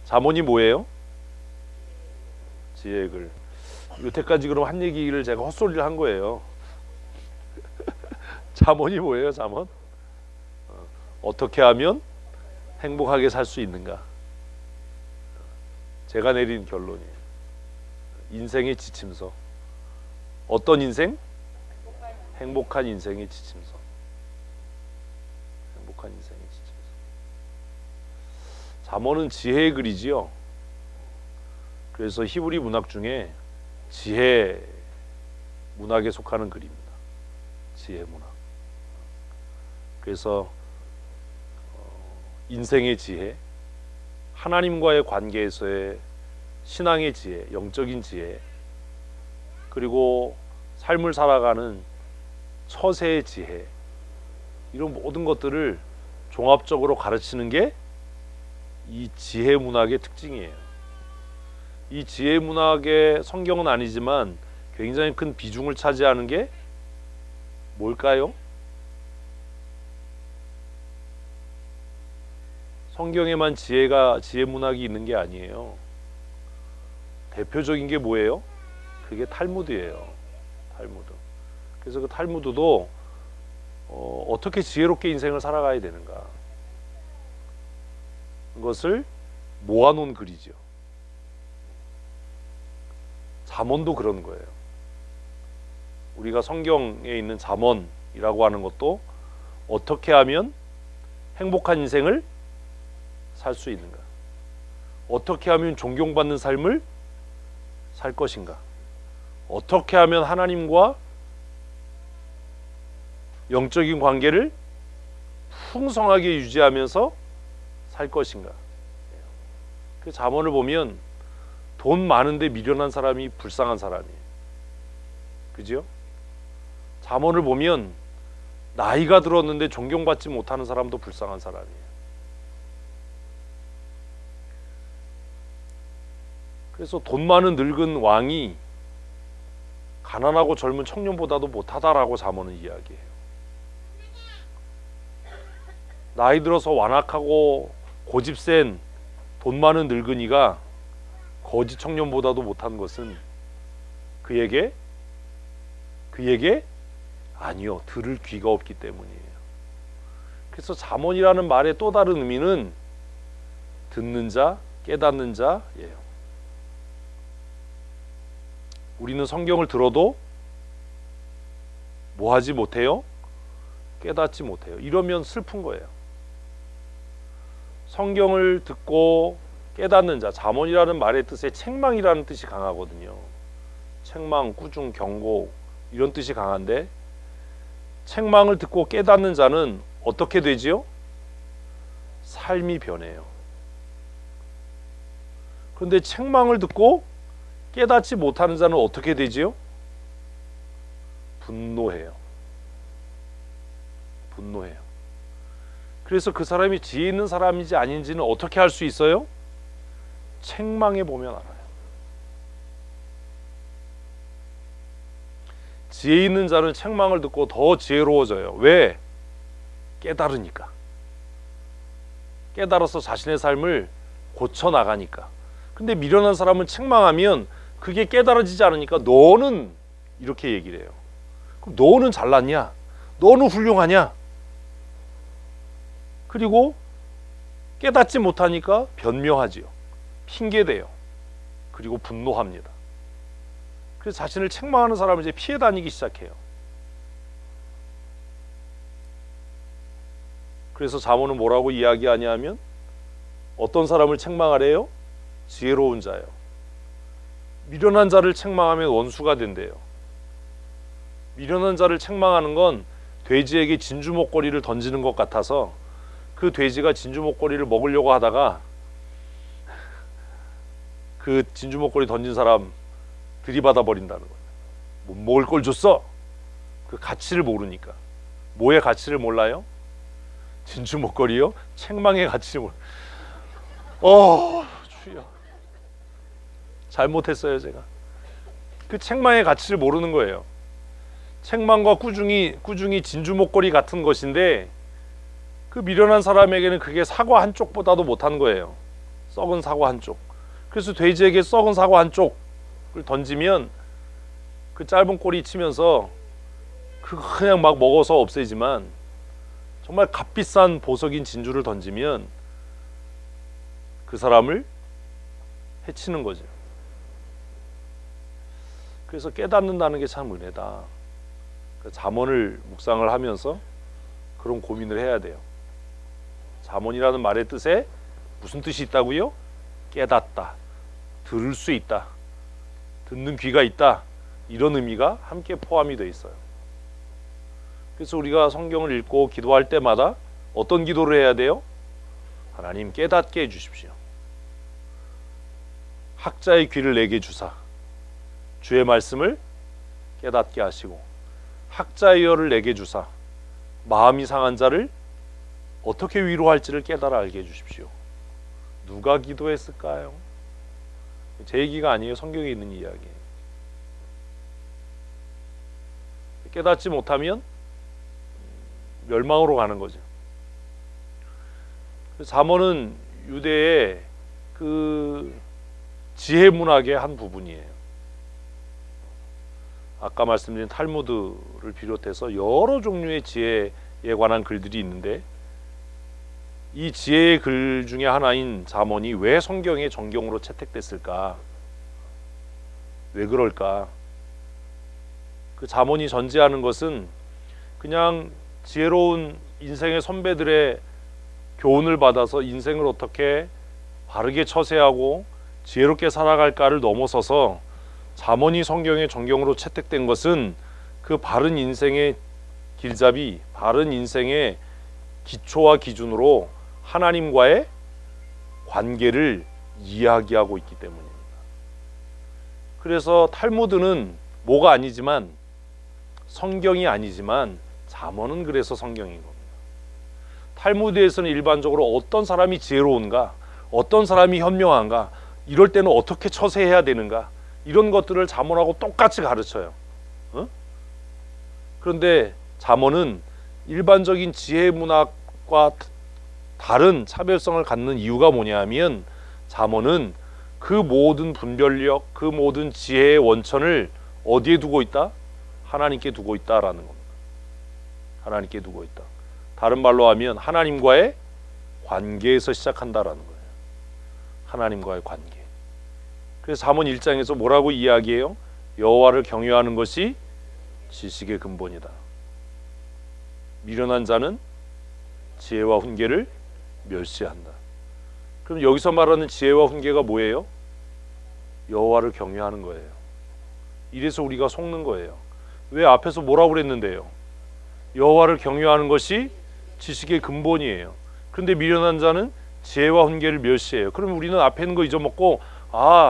잠언이 뭐예요? 지혜의 글. 여태까지 그럼 한 얘기를 제가 헛소리를 한 거예요. 잠언이 뭐예요? 잠언? 어떻게 하면 행복하게 살 수 있는가? 제가 내린 결론이에요. 인생의 지침서. 어떤 인생? 행복한 인생의 지침서. 행복한 인생의 지침서. 잠언은 지혜의 글이지요. 그래서 히브리 문학 중에 지혜 문학에 속하는 글입니다. 지혜 문학. 그래서 인생의 지혜, 하나님과의 관계에서의 신앙의 지혜, 영적인 지혜, 그리고 삶을 살아가는 처세의 지혜, 이런 모든 것들을 종합적으로 가르치는 게 이 지혜 문학의 특징이에요. 이 지혜 문학의 성경은 아니지만 굉장히 큰 비중을 차지하는 게 뭘까요? 성경에만 지혜 문학이 있는 게 아니에요. 대표적인 게 뭐예요? 그게 탈무드예요. 탈무드. 그래서 그 탈무드도 어떻게 지혜롭게 인생을 살아가야 되는가, 그것을 모아놓은 글이죠. 잠언도 그런 거예요. 우리가 성경에 있는 잠언이라고 하는 것도 어떻게 하면 행복한 인생을 살 수 있는가, 어떻게 하면 존경받는 삶을 살 것인가, 어떻게 하면 하나님과 영적인 관계를 풍성하게 유지하면서 살 것인가. 그 잠언을 보면 돈 많은데 미련한 사람이 불쌍한 사람이에요. 그죠? 잠언을 보면 나이가 들었는데 존경받지 못하는 사람도 불쌍한 사람이에요. 그래서 돈 많은 늙은 왕이 가난하고 젊은 청년보다도 못하다라고 잠언은 이야기해요. 나이 들어서 완악하고 고집센 돈 많은 늙은이가 거지 청년보다도 못한 것은 그에게 아니요, 들을 귀가 없기 때문이에요. 그래서 잠언이라는 말의 또 다른 의미는 듣는 자, 깨닫는 자예요. 우리는 성경을 들어도 뭐 하지 못해요? 깨닫지 못해요. 이러면 슬픈 거예요. 성경을 듣고 깨닫는 자, 잠언이라는 말의 뜻에 책망이라는 뜻이 강하거든요. 책망, 꾸중, 경고 이런 뜻이 강한데, 책망을 듣고 깨닫는 자는 어떻게 되지요? 삶이 변해요. 그런데 책망을 듣고 깨닫지 못하는 자는 어떻게 되지요? 분노해요. 그래서 그 사람이 지혜 있는 사람인지 아닌지는 어떻게 알 수 있어요? 책망해 보면 알아요. 지혜 있는 자는 책망을 듣고 더 지혜로워져요. 왜? 깨달으니까. 깨달아서 자신의 삶을 고쳐나가니까. 근데 미련한 사람은 책망하면 그게 깨달아지지 않으니까 너는 이렇게 얘기를 해요. 그럼 너는 잘났냐? 너는 훌륭하냐? 그리고 깨닫지 못하니까 변명하지요. 핑계대요. 그리고 분노합니다. 그래서 자신을 책망하는 사람을 이제 피해 다니기 시작해요. 그래서 잠언은 뭐라고 이야기하냐면 어떤 사람을 책망하래요? 지혜로운 자요. 미련한 자를 책망하면 원수가 된대요. 미련한 자를 책망하는 건 돼지에게 진주 목걸이를 던지는 것 같아서 그 돼지가 진주 목걸이를 먹으려고 하다가 그 진주 목걸이 던진 사람 들이받아 버린다는 거예요. 뭐 먹을 걸 줬어? 그 가치를 모르니까. 뭐의 가치를 몰라요? 진주 목걸이요? 책망의 가치를 몰라요. 주여. 잘못했어요 제가. 그 책망의 가치를 모르는 거예요. 책망과 꾸중이 진주 목걸이 같은 것인데 그 미련한 사람에게는 그게 사과 한 쪽보다도 못한 거예요. 썩은 사과 한 쪽. 그래서 돼지에게 썩은 사과 한 쪽을 던지면 그 짧은 꼬리 치면서 그냥 막 먹어서 없애지만, 정말 값비싼 보석인 진주를 던지면 그 사람을 해치는 거죠. 그래서 깨닫는다는 게 참 은혜다. 잠언을 묵상을 하면서 그런 고민을 해야 돼요. 잠언이라는 말의 뜻에 무슨 뜻이 있다고요? 깨닫다, 들을 수 있다, 듣는 귀가 있다, 이런 의미가 함께 포함이 되어 있어요. 그래서 우리가 성경을 읽고 기도할 때마다 어떤 기도를 해야 돼요? 하나님 깨닫게 해주십시오. 학자의 귀를 내게 주사 주의 말씀을 깨닫게 하시고, 학자의 혀를 내게 주사 마음이 상한 자를 어떻게 위로할지를 깨달아 알게 해주십시오. 누가 기도했을까요? 제 얘기가 아니에요. 성경에 있는 이야기예요. 깨닫지 못하면 멸망으로 가는 거죠. 잠언은 유대의 그 지혜 문학의 한 부분이에요. 아까 말씀드린 탈무드를 비롯해서 여러 종류의 지혜에 관한 글들이 있는데, 이 지혜의 글 중에 하나인 잠언이 왜 성경의 정경으로 채택됐을까? 왜 그럴까? 그 잠언이 전제하는 것은 그냥 지혜로운 인생의 선배들의 교훈을 받아서 인생을 어떻게 바르게 처세하고 지혜롭게 살아갈까를 넘어서서, 잠언이 성경의 정경으로 채택된 것은 그 바른 인생의 길잡이, 바른 인생의 기초와 기준으로 하나님과의 관계를 이야기하고 있기 때문입니다. 그래서 탈무드는 뭐가 아니지만, 성경이 아니지만 잠언은 그래서 성경인 겁니다. 탈무드에서는 일반적으로 어떤 사람이 지혜로운가, 어떤 사람이 현명한가, 이럴 때는 어떻게 처세해야 되는가, 이런 것들을 잠언하고 똑같이 가르쳐요. 그런데 잠언은 일반적인 지혜 문학과 다른 차별성을 갖는 이유가 뭐냐 하면, 잠언은 그 모든 분별력, 그 모든 지혜의 원천을 어디에 두고 있다? 하나님께 두고 있다라는 겁니다. 하나님께 두고 있다. 다른 말로 하면 하나님과의 관계에서 시작한다라는 거예요. 하나님과의 관계. 그래서 잠언 1장에서 뭐라고 이야기해요? 여호와를 경외하는 것이 지식의 근본이다. 미련한 자는 지혜와 훈계를 멸시한다. 그럼 여기서 말하는 지혜와 훈계가 뭐예요? 여호와를 경외하는 거예요. 이래서 우리가 속는 거예요. 왜 앞에서 뭐라고 그랬는데요? 여호와를 경외하는 것이 지식의 근본이에요. 그런데 미련한 자는 지혜와 훈계를 멸시해요. 그럼 우리는 앞에 있는 거 잊어먹고,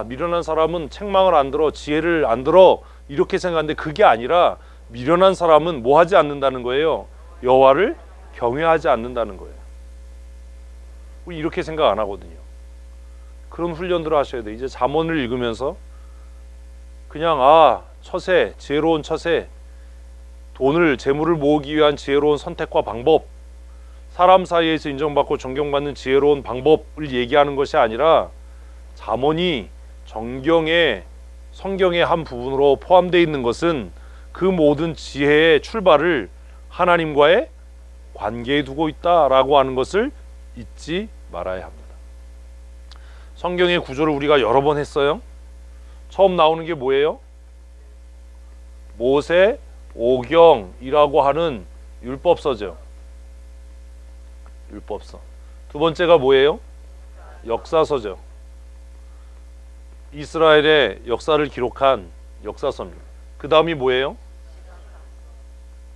미련한 사람은 책망을 안 들어, 지혜를 안 들어, 이렇게 생각하는데, 그게 아니라 미련한 사람은 뭐 하지 않는다는 거예요? 여호와를 경외하지 않는다는 거예요. 우리 이렇게 생각 안 하거든요. 그런 훈련들을 하셔야 돼요. 이제 잠언을 읽으면서 그냥 처세, 지혜로운 처세, 돈을, 재물을 모으기 위한 지혜로운 선택과 방법, 사람 사이에서 인정받고 존경받는 지혜로운 방법을 얘기하는 것이 아니라, 잠언이 성경의 한 부분으로 포함되어 있는 것은 그 모든 지혜의 출발을 하나님과의 관계에 두고 있다라고 하는 것을 잊지 말아야 합니다. 성경의 구조를 우리가 여러 번 했어요. 처음 나오는 게 뭐예요? 모세 오경이라고 하는 율법서죠. 율법서. 두 번째가 뭐예요? 역사서죠. 이스라엘의 역사를 기록한 역사서입니다. 그 다음이 뭐예요?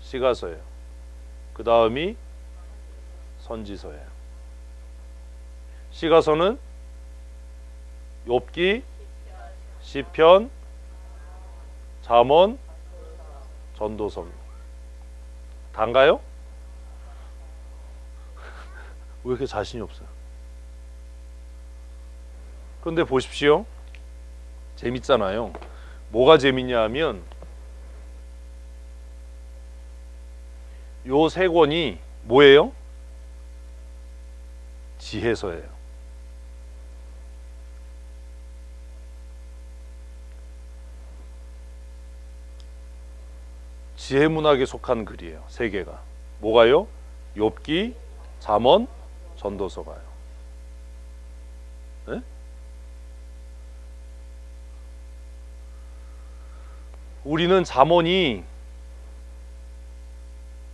시가서예요. 그 다음이 선지서예요. 시가서는 욥기, 시편, 잠언, 전도서입니다. 단가요? 왜 이렇게 자신이 없어요? 그런데 보십시오. 재밌잖아요. 뭐가 재밌냐 하면, 요 세 권이 뭐예요? 지혜서예요. 지혜 문학에 속한 글이에요. 세 개가. 뭐가요? 욥기, 잠언, 전도서가요. 네? 우리는 잠언이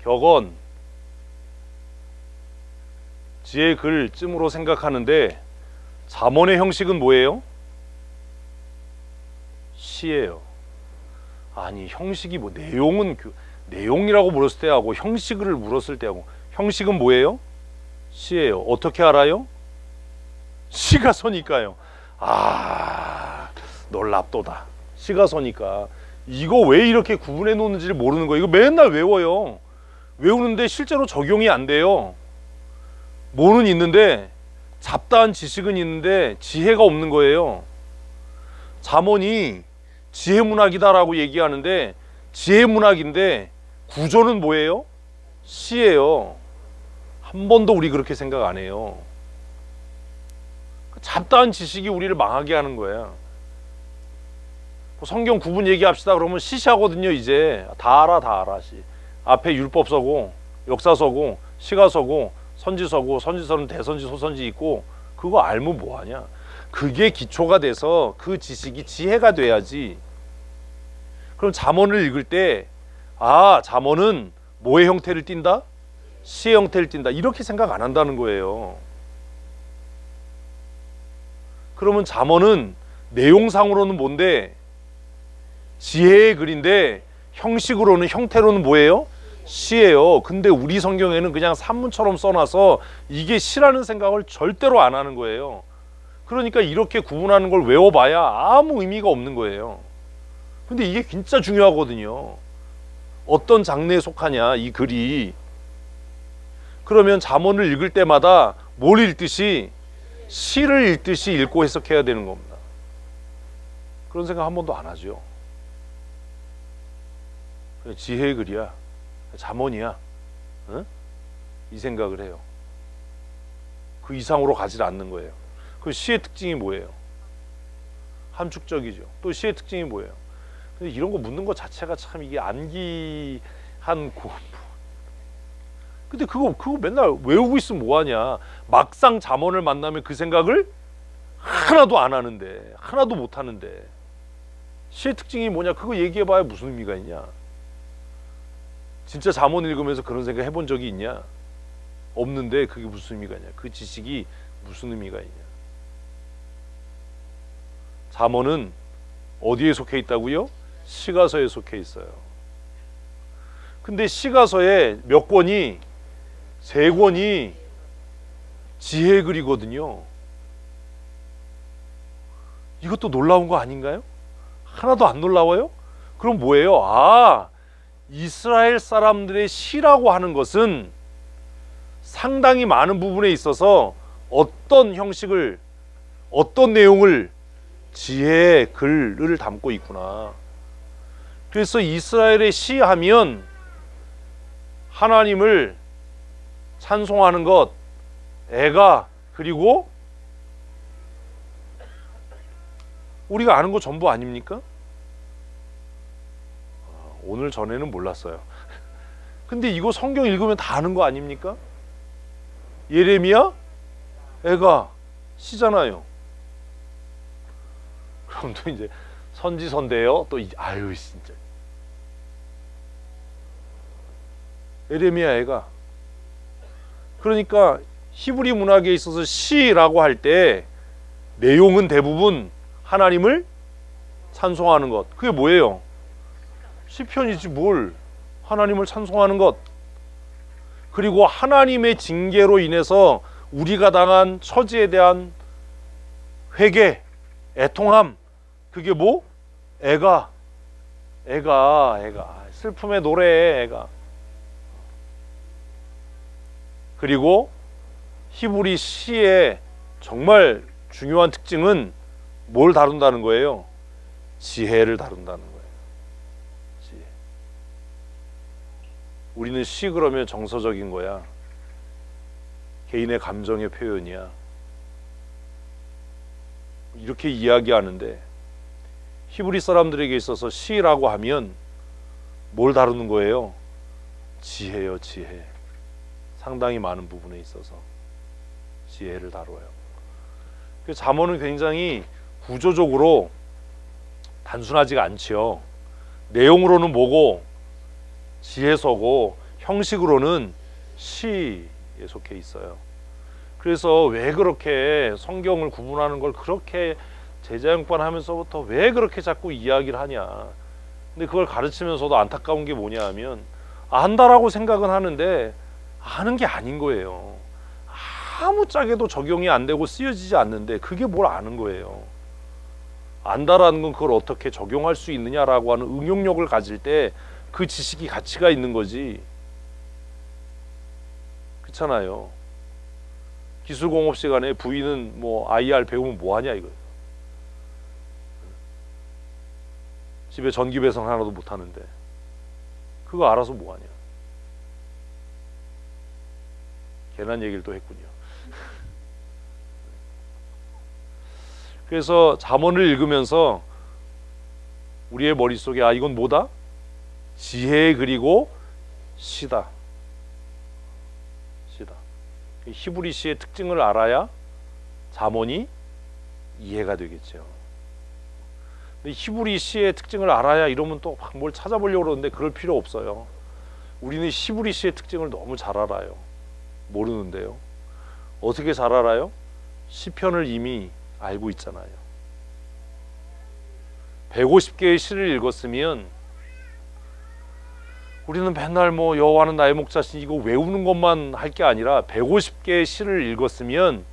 격언, 지혜의 글쯤으로 생각하는데 잠언의 형식은 뭐예요? 시예요. 아니 형식이 뭐 내용은 내용이라고 물었을 때 하고 형식을 물었을 때 하고 형식은 뭐예요? 시예요. 어떻게 알아요? 시가 서니까요. 아 놀랍도다. 시가 서니까. 이거 왜 이렇게 구분해 놓는지를 모르는 거예요. 이거 맨날 외워요. 외우는데 실제로 적용이 안 돼요. 뭐는 있는데 잡다한 지식은 있는데 지혜가 없는 거예요. 잠언이 지혜문학이다라고 얘기하는데 지혜문학인데 구조는 뭐예요? 시예요. 한 번도 우리 그렇게 생각 안 해요. 잡다한 지식이 우리를 망하게 하는 거야. 성경 구분 얘기합시다 그러면 시시하거든요. 이제 다 알아 시. 앞에 율법서고 역사서고 시가서고 선지서고 선지서는 대선지 소선지 있고 그거 알면 뭐하냐. 그게 기초가 돼서 그 지식이 지혜가 돼야지. 그럼 잠언을 읽을 때 아 잠언은 뭐의 형태를 띈다? 시의 형태를 띈다. 이렇게 생각 안 한다는 거예요. 그러면 잠언은 내용상으로는 뭔데? 지혜의 글인데 형식으로는 형태로는 뭐예요? 시예요. 근데 우리 성경에는 그냥 산문처럼 써놔서 이게 시라는 생각을 절대로 안 하는 거예요. 그러니까 이렇게 구분하는 걸 외워봐야 아무 의미가 없는 거예요. 근데 이게 진짜 중요하거든요. 어떤 장르에 속하냐 이 글이. 그러면 잠언을 읽을 때마다 뭘 읽듯이 시를 읽듯이 읽고 해석해야 되는 겁니다. 그런 생각 한 번도 안 하죠. 지혜의 글이야. 잠언이야. 응? 이 생각을 해요. 그 이상으로 가지 않는 거예요. 그 시의 특징이 뭐예요? 함축적이죠. 또 시의 특징이 뭐예요? 근데 이런 거 묻는 것 자체가 참 이게 안기한 공부. 근데 그거 맨날 외우고 있으면 뭐하냐. 막상 잠언을 만나면 그 생각을 하나도 안 하는데, 하나도 못 하는데. 시의 특징이 뭐냐? 그거 얘기해봐야 무슨 의미가 있냐? 진짜 잠언 읽으면서 그런 생각 해본 적이 있냐? 없는데 그게 무슨 의미가 있냐? 그 지식이 무슨 의미가 있냐? 잠언은 어디에 속해 있다고요? 시가서에 속해 있어요. 근데 시가서에 몇 권이 3권이 지혜의 글이거든요. 이것도 놀라운 거 아닌가요? 하나도 안 놀라워요? 그럼 뭐예요? 아, 이스라엘 사람들의 시라고 하는 것은 상당히 많은 부분에 있어서 어떤 형식을, 어떤 내용을 지혜의 글을 담고 있구나. 그래서 이스라엘의 시하면 하나님을 찬송하는 것, 애가, 그리고 우리가 아는 거 전부 아닙니까? 오늘 전에는 몰랐어요. 근데 이거 성경 읽으면 다 아는 거 아닙니까? 예레미야, 애가, 시잖아요. 그럼 또 이제 선지서인데요. 또 아유 진짜. 예레미야 애가. 그러니까 히브리 문학에 있어서 시라고 할 때 내용은 대부분 하나님을 찬송하는 것. 그게 뭐예요? 시편이지 뭘. 하나님을 찬송하는 것. 그리고 하나님의 징계로 인해서 우리가 당한 처지에 대한 회개, 애통함. 그게 뭐? 애가. 슬픔의 노래, 애가. 그리고 히브리 시의 정말 중요한 특징은 뭘 다룬다는 거예요? 지혜를 다룬다는 거예요. 지혜. 우리는 시 그러면 정서적인 거야. 개인의 감정의 표현이야. 이렇게 이야기하는데 히브리 사람들에게 있어서 시라고 하면 뭘 다루는 거예요? 지혜요, 지혜. 상당히 많은 부분에 있어서 지혜를 다뤄요. 그 잠언은 굉장히 구조적으로 단순하지가 않지요. 내용으로는 뭐고 지혜서고 형식으로는 시에 속해 있어요. 그래서 왜 그렇게 성경을 구분하는 걸 그렇게 제자형판 하면서부터 왜 그렇게 자꾸 이야기를 하냐. 근데 그걸 가르치면서도 안타까운 게 뭐냐 하면 안다라고 생각은 하는데 아는 게 아닌 거예요. 아무짝에도 적용이 안 되고 쓰여지지 않는데 그게 뭘 아는 거예요. 안다라는 건 그걸 어떻게 적용할 수 있느냐라고 하는 응용력을 가질 때 그 지식이 가치가 있는 거지. 그렇잖아요. 기술공업 시간에 부인은 뭐 IR 배우면 뭐하냐 이거예요. 집에 전기 배선 하나도 못하는데 그거 알아서 뭐하냐. 괜한 얘기를 또 했군요. 그래서 잠언을 읽으면서 우리의 머릿속에 아 이건 뭐다? 지혜 그리고 시다. 시다. 히브리 시의 특징을 알아야 잠언이 이해가 되겠죠. 근데 히브리 시의 특징을 알아야 이러면 또 막 뭘 찾아보려고 그러는데 그럴 필요 없어요. 우리는 히브리 시의 특징을 너무 잘 알아요. 모르는데요. 어떻게 잘 알아요? 시편을 이미 알고 있잖아요. 150개의 시를 읽었으면 우리는 맨날 뭐 여호와는 나의 목자시니 이거 외우는 것만 할 게 아니라 150개의 시를 읽었으면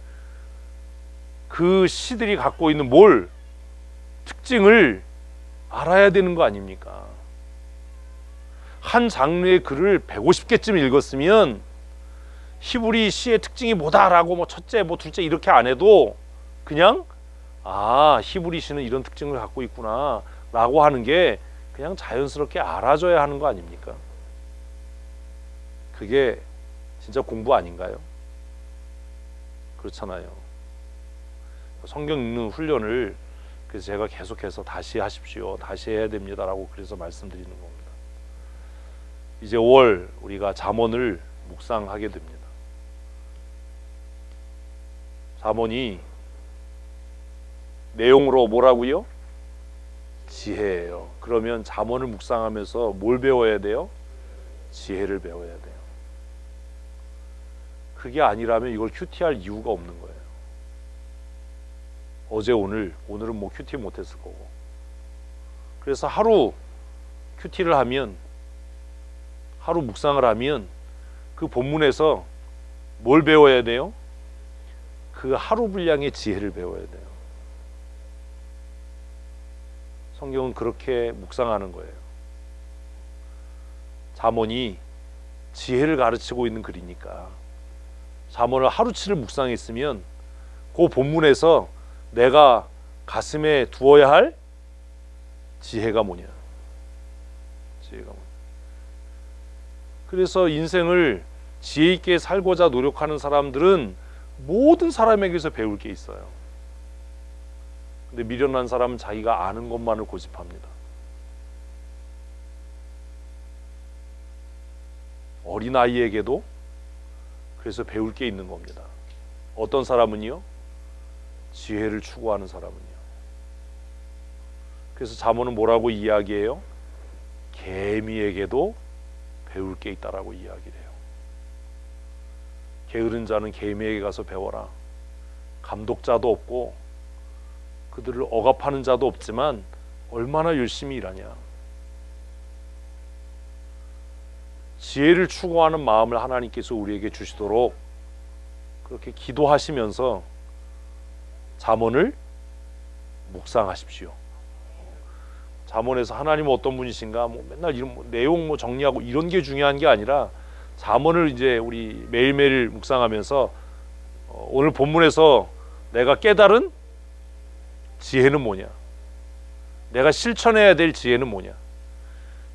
그 시들이 갖고 있는 뭘 특징을 알아야 되는 거 아닙니까? 한 장르의 글을 150개쯤 읽었으면 히브리 시의 특징이 뭐다라고 뭐 첫째 뭐 둘째 이렇게 안 해도 그냥 아 히브리 시는 이런 특징을 갖고 있구나 라고 하는 게 그냥 자연스럽게 알아줘야 하는 거 아닙니까? 그게 진짜 공부 아닌가요? 그렇잖아요. 성경 읽는 훈련을 그래서 제가 계속해서 다시 하십시오. 다시 해야 됩니다라고 그래서 말씀드리는 겁니다. 이제 5월 우리가 잠언을 묵상하게 됩니다. 잠언이 내용으로 뭐라고요? 지혜예요. 그러면 잠언을 묵상하면서 뭘 배워야 돼요? 지혜를 배워야 돼요. 그게 아니라면 이걸 큐티할 이유가 없는 거예요. 어제 오늘은 뭐 큐티 못했을 거고. 그래서 하루 큐티를 하면 하루 묵상을 하면 그 본문에서 뭘 배워야 돼요? 그 하루 분량의 지혜를 배워야 돼요. 성경은 그렇게 묵상하는 거예요. 잠언이 지혜를 가르치고 있는 글이니까 잠언을 하루치를 묵상했으면 그 본문에서 내가 가슴에 두어야 할 지혜가 뭐냐? 지혜가 뭐냐? 그래서 인생을 지혜 있게 살고자 노력하는 사람들은 모든 사람에게서 배울 게 있어요. 근데 미련한 사람은 자기가 아는 것만을 고집합니다. 어린아이에게도 그래서 배울 게 있는 겁니다. 어떤 사람은요? 지혜를 추구하는 사람은요. 그래서 잠언은 뭐라고 이야기해요? 개미에게도 배울 게 있다라고 이야기를 해요. 게으른 자는 개미에게 가서 배워라. 감독자도 없고 그들을 억압하는 자도 없지만 얼마나 열심히 일하냐. 지혜를 추구하는 마음을 하나님께서 우리에게 주시도록 그렇게 기도하시면서 잠언을 묵상하십시오. 잠언에서 하나님은 어떤 분이신가 뭐 맨날 이런 뭐 내용 뭐 정리하고 이런 게 중요한 게 아니라 잠언을 이제 우리 매일매일 묵상하면서 오늘 본문에서 내가 깨달은 지혜는 뭐냐? 내가 실천해야 될 지혜는 뭐냐?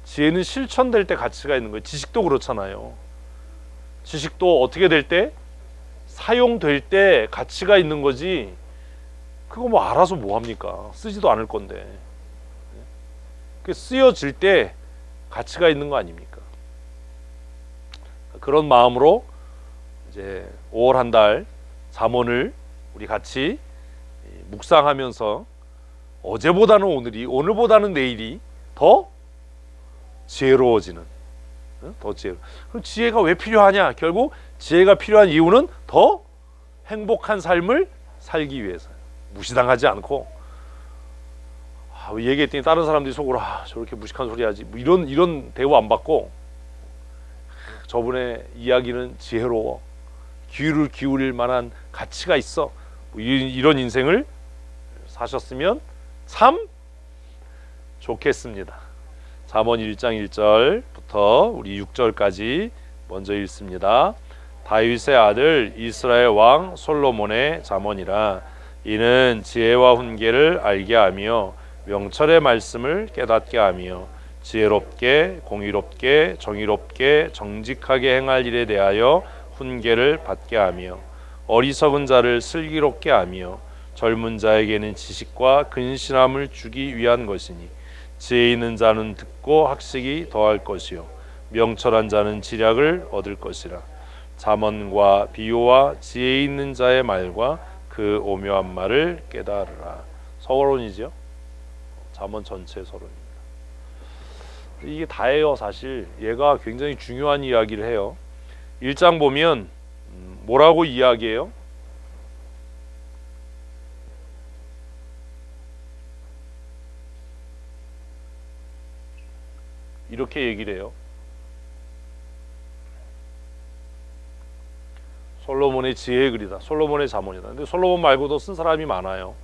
지혜는 실천될 때 가치가 있는 거예요. 지식도 그렇잖아요. 지식도 어떻게 될 때? 사용될 때 가치가 있는 거지. 그거 뭐 알아서 뭐 합니까? 쓰지도 않을 건데. 쓰여질 때 가치가 있는 거 아닙니까? 그런 마음으로 이제 5월 한 달 잠언을 우리 같이 묵상하면서 어제보다는 오늘이, 오늘보다는 내일이 더 지혜로워지는, 더 지혜로. 그럼 지혜가 왜 필요하냐? 결국 지혜가 필요한 이유는 더 행복한 삶을 살기 위해서요. 무시당하지 않고. 얘기했더니 다른 사람들이 속으로 저렇게 무식한 소리 하지, 뭐 이런 대우 안 받고, 저분의 이야기는 지혜로워, 귀를 기울일 만한 가치가 있어, 뭐 이런 인생을 사셨으면 참 좋겠습니다. 잠언 1장 1절부터 우리 6절까지 먼저 읽습니다. 다윗의 아들 이스라엘 왕 솔로몬의 잠언이라. 이는 지혜와 훈계를 알게 하며 명철의 말씀을 깨닫게 하며 지혜롭게 공의롭게 정의롭게 정직하게 행할 일에 대하여 훈계를 받게 하며 어리석은 자를 슬기롭게 하며 젊은 자에게는 지식과 근신함을 주기 위한 것이니 지혜 있는 자는 듣고 학식이 더할 것이요 명철한 자는 지략을 얻을 것이라. 잠언과 비유와 지혜 있는 자의 말과 그 오묘한 말을 깨달으라. 서론이죠. 잠언 전체 서론입니다. 이게 다예요. 사실 얘가 굉장히 중요한 이야기를 해요. 1장 보면 뭐라고 이야기해요? 이렇게 얘기를 해요. 솔로몬의 지혜의 글이다. 솔로몬의 잠언이다. 근데 솔로몬 말고도 쓴 사람이 많아요.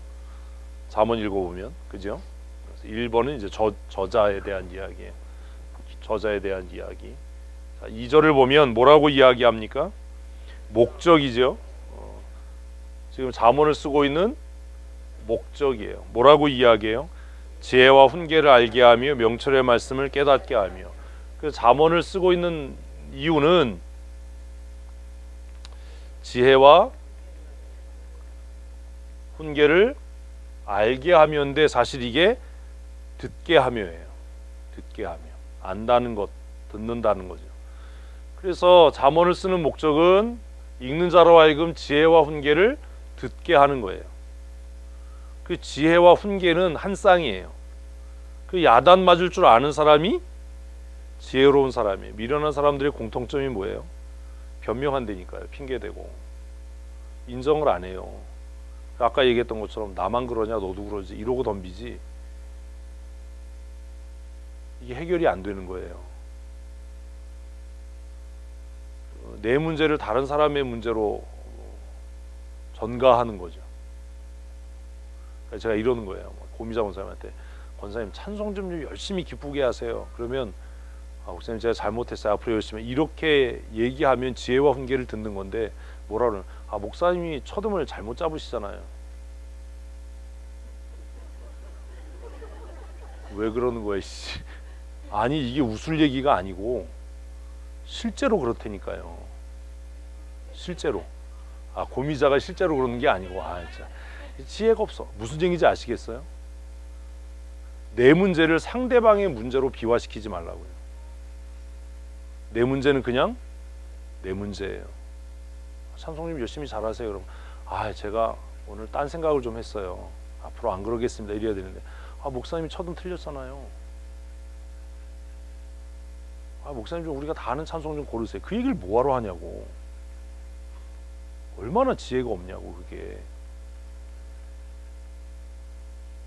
잠언 읽어보면, 그죠? 1번은 이제 저자에 대한 이야기예요. 저자에 대한 이야기. 자, 2절을 보면 뭐라고 이야기합니까? 목적이죠. 지금 잠언을 쓰고 있는 목적이에요. 뭐라고 이야기해요? 지혜와 훈계를 알게 하며 명철의 말씀을 깨닫게 하며. 그래서 잠언을 쓰고 있는 이유는 지혜와 훈계를 알게 하면인데, 사실 이게 듣게 하며예요. 듣게 하며. 안다는 것, 듣는다는 거죠. 그래서 잠언을 쓰는 목적은 읽는 자로 하여금 지혜와 훈계를 듣게 하는 거예요. 그 지혜와 훈계는 한 쌍이에요. 그 야단 맞을 줄 아는 사람이 지혜로운 사람이에요. 미련한 사람들의 공통점이 뭐예요? 변명한다니까요. 핑계대고 인정을 안 해요. 아까 얘기했던 것처럼 나만 그러냐 너도 그러지 이러고 덤비지, 이게 해결이 안 되는 거예요. 내 문제를 다른 사람의 문제로 전가하는 거죠. 제가 이러는 거예요. 고미자 권사님한테, 권사님 찬송 좀 열심히 기쁘게 하세요. 그러면 목사님 제가 잘못했어요. 앞으로 열심히, 이렇게 얘기하면 지혜와 훈계를 듣는 건데, 뭐라 그러는, 목사님이 첫음을 잘못 잡으시잖아요. 왜 그러는 거야, 씨. 아니 이게 웃을 얘기가 아니고 실제로 그렇다니까요. 실제로. 고미자가 실제로 그러는 게 아니고, 진짜 지혜가 없어. 무슨 얘기인지 아시겠어요? 내 문제를 상대방의 문제로 비화시키지 말라고요. 내 문제는 그냥 내 문제예요. 찬송님 열심히 잘하세요. 그럼 제가 오늘 딴 생각을 좀 했어요. 앞으로 안 그러겠습니다. 이래야 되는데, 목사님이 첫음 틀렸잖아요. 목사님 좀 우리가 다 아는 찬송 좀 고르세요. 그 얘기를 뭐하러 하냐고. 얼마나 지혜가 없냐고. 그게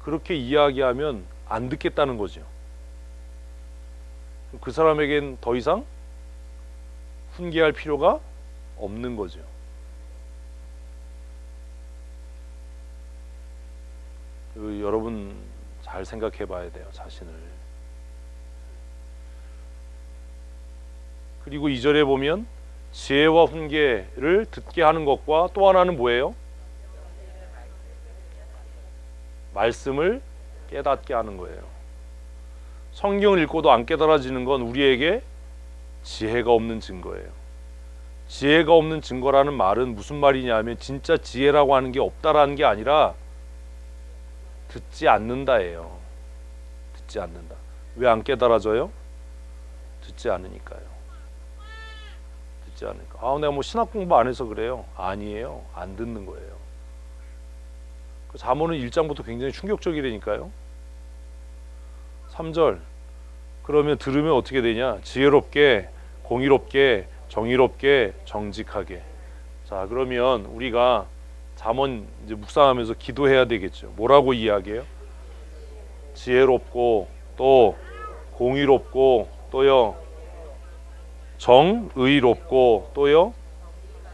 그렇게 이야기하면 안 듣겠다는 거죠. 그 사람에겐 더 이상 훈계할 필요가 없는 거죠. 여러분 잘 생각해 봐야 돼요, 자신을. 그리고 2절에 보면 지혜와 훈계를 듣게 하는 것과 또 하나는 뭐예요? 말씀을 깨닫게 하는 거예요. 성경을 읽고도 안 깨달아지는 건 우리에게 지혜가 없는 증거예요. 지혜가 없는 증거라는 말은 무슨 말이냐면, 진짜 지혜라고 하는 게 없다라는 게 아니라 듣지 않는다예요. 듣지 않는다. 왜 안 깨달아져요? 듣지 않으니까요. 듣지 않으니까. 아, 내가 뭐 신학 공부 안 해서 그래요. 아니에요. 안 듣는 거예요. 그 잠언은 1장부터 굉장히 충격적이라니까요. 3절. 그러면 들으면 어떻게 되냐? 지혜롭게, 공의롭게, 정의롭게, 정직하게. 자, 그러면 우리가 잠언 이제 묵상하면서 기도해야 되겠죠. 뭐라고 이야기해요? 지혜롭고, 또 공의롭고, 또요 정의롭고, 또요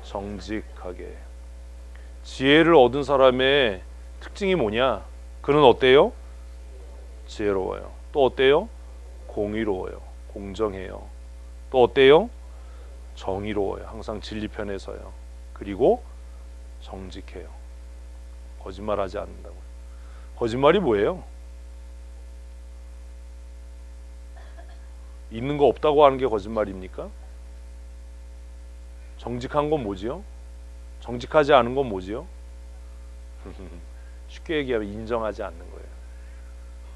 정직하게. 지혜를 얻은 사람의 특징이 뭐냐? 그는 어때요? 지혜로워요. 또 어때요? 공의로워요. 공정해요. 또 어때요? 정의로워요. 항상 진리 편에 서요. 그리고 정직해요. 거짓말하지 않는다고요. 거짓말이 뭐예요? 있는 거 없다고 하는 게 거짓말입니까? 정직한 건 뭐지요? 정직하지 않은 건 뭐지요? 쉽게 얘기하면 인정하지 않는 거예요.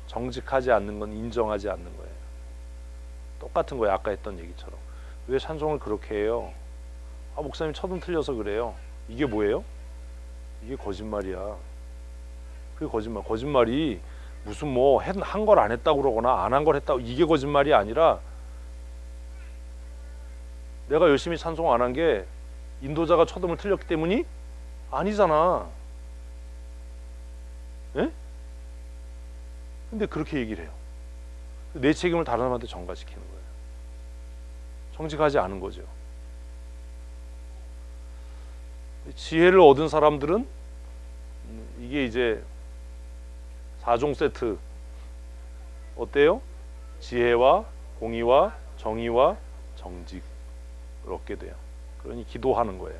정직하지 않는 건 인정하지 않는 거예요. 똑같은 거예요. 아까 했던 얘기처럼. 왜 찬송을 그렇게 해요? 아, 목사님 첫음 틀려서 그래요. 이게 뭐예요? 이게 거짓말이야. 그게 거짓말. 거짓말이 무슨 뭐 한 걸 안 했다고 그러거나 안 한 걸 했다고, 이게 거짓말이 아니라 내가 열심히 찬송 안 한 게 인도자가 첫음을 틀렸기 때문이 아니잖아. 예? 근데 그렇게 얘기를 해요. 내 책임을 다른 사람한테 전가시키는 거예요. 정직하지 않은 거죠. 지혜를 얻은 사람들은 이게 이제 4종 세트 어때요? 지혜와 공의와 정의와 정직을 얻게 돼요. 그러니 기도하는 거예요.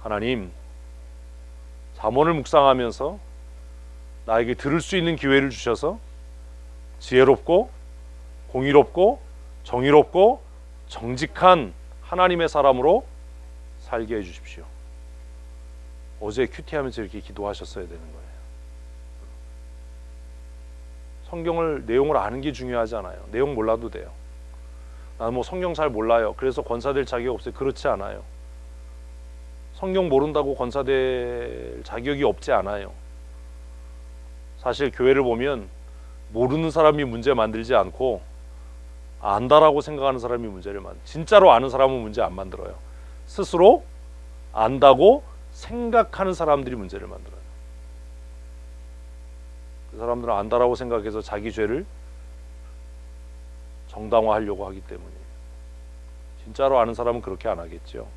하나님, 잠언을 묵상하면서 나에게 들을 수 있는 기회를 주셔서 지혜롭고 공의롭고 정의롭고 정직한 하나님의 사람으로 살게 해주십시오. 어제 큐티하면서 이렇게 기도하셨어야 되는 거예요. 성경을 내용을 아는 게 중요하지 않아요. 내용 몰라도 돼요. 나는 뭐 성경 잘 몰라요. 그래서 권사될 자격이 없어요. 그렇지 않아요. 성경 모른다고 권사될 자격이 없지 않아요. 사실 교회를 보면 모르는 사람이 문제 만들지 않고 안다라고 생각하는 사람이 문제를 진짜로 아는 사람은 문제 안 만들어요. 스스로 안다고 생각하는 사람들이 문제를 만들어요. 그 사람들은 안다라고 생각해서 자기 죄를 정당화하려고 하기 때문이에요. 진짜로 아는 사람은 그렇게 안 하겠죠.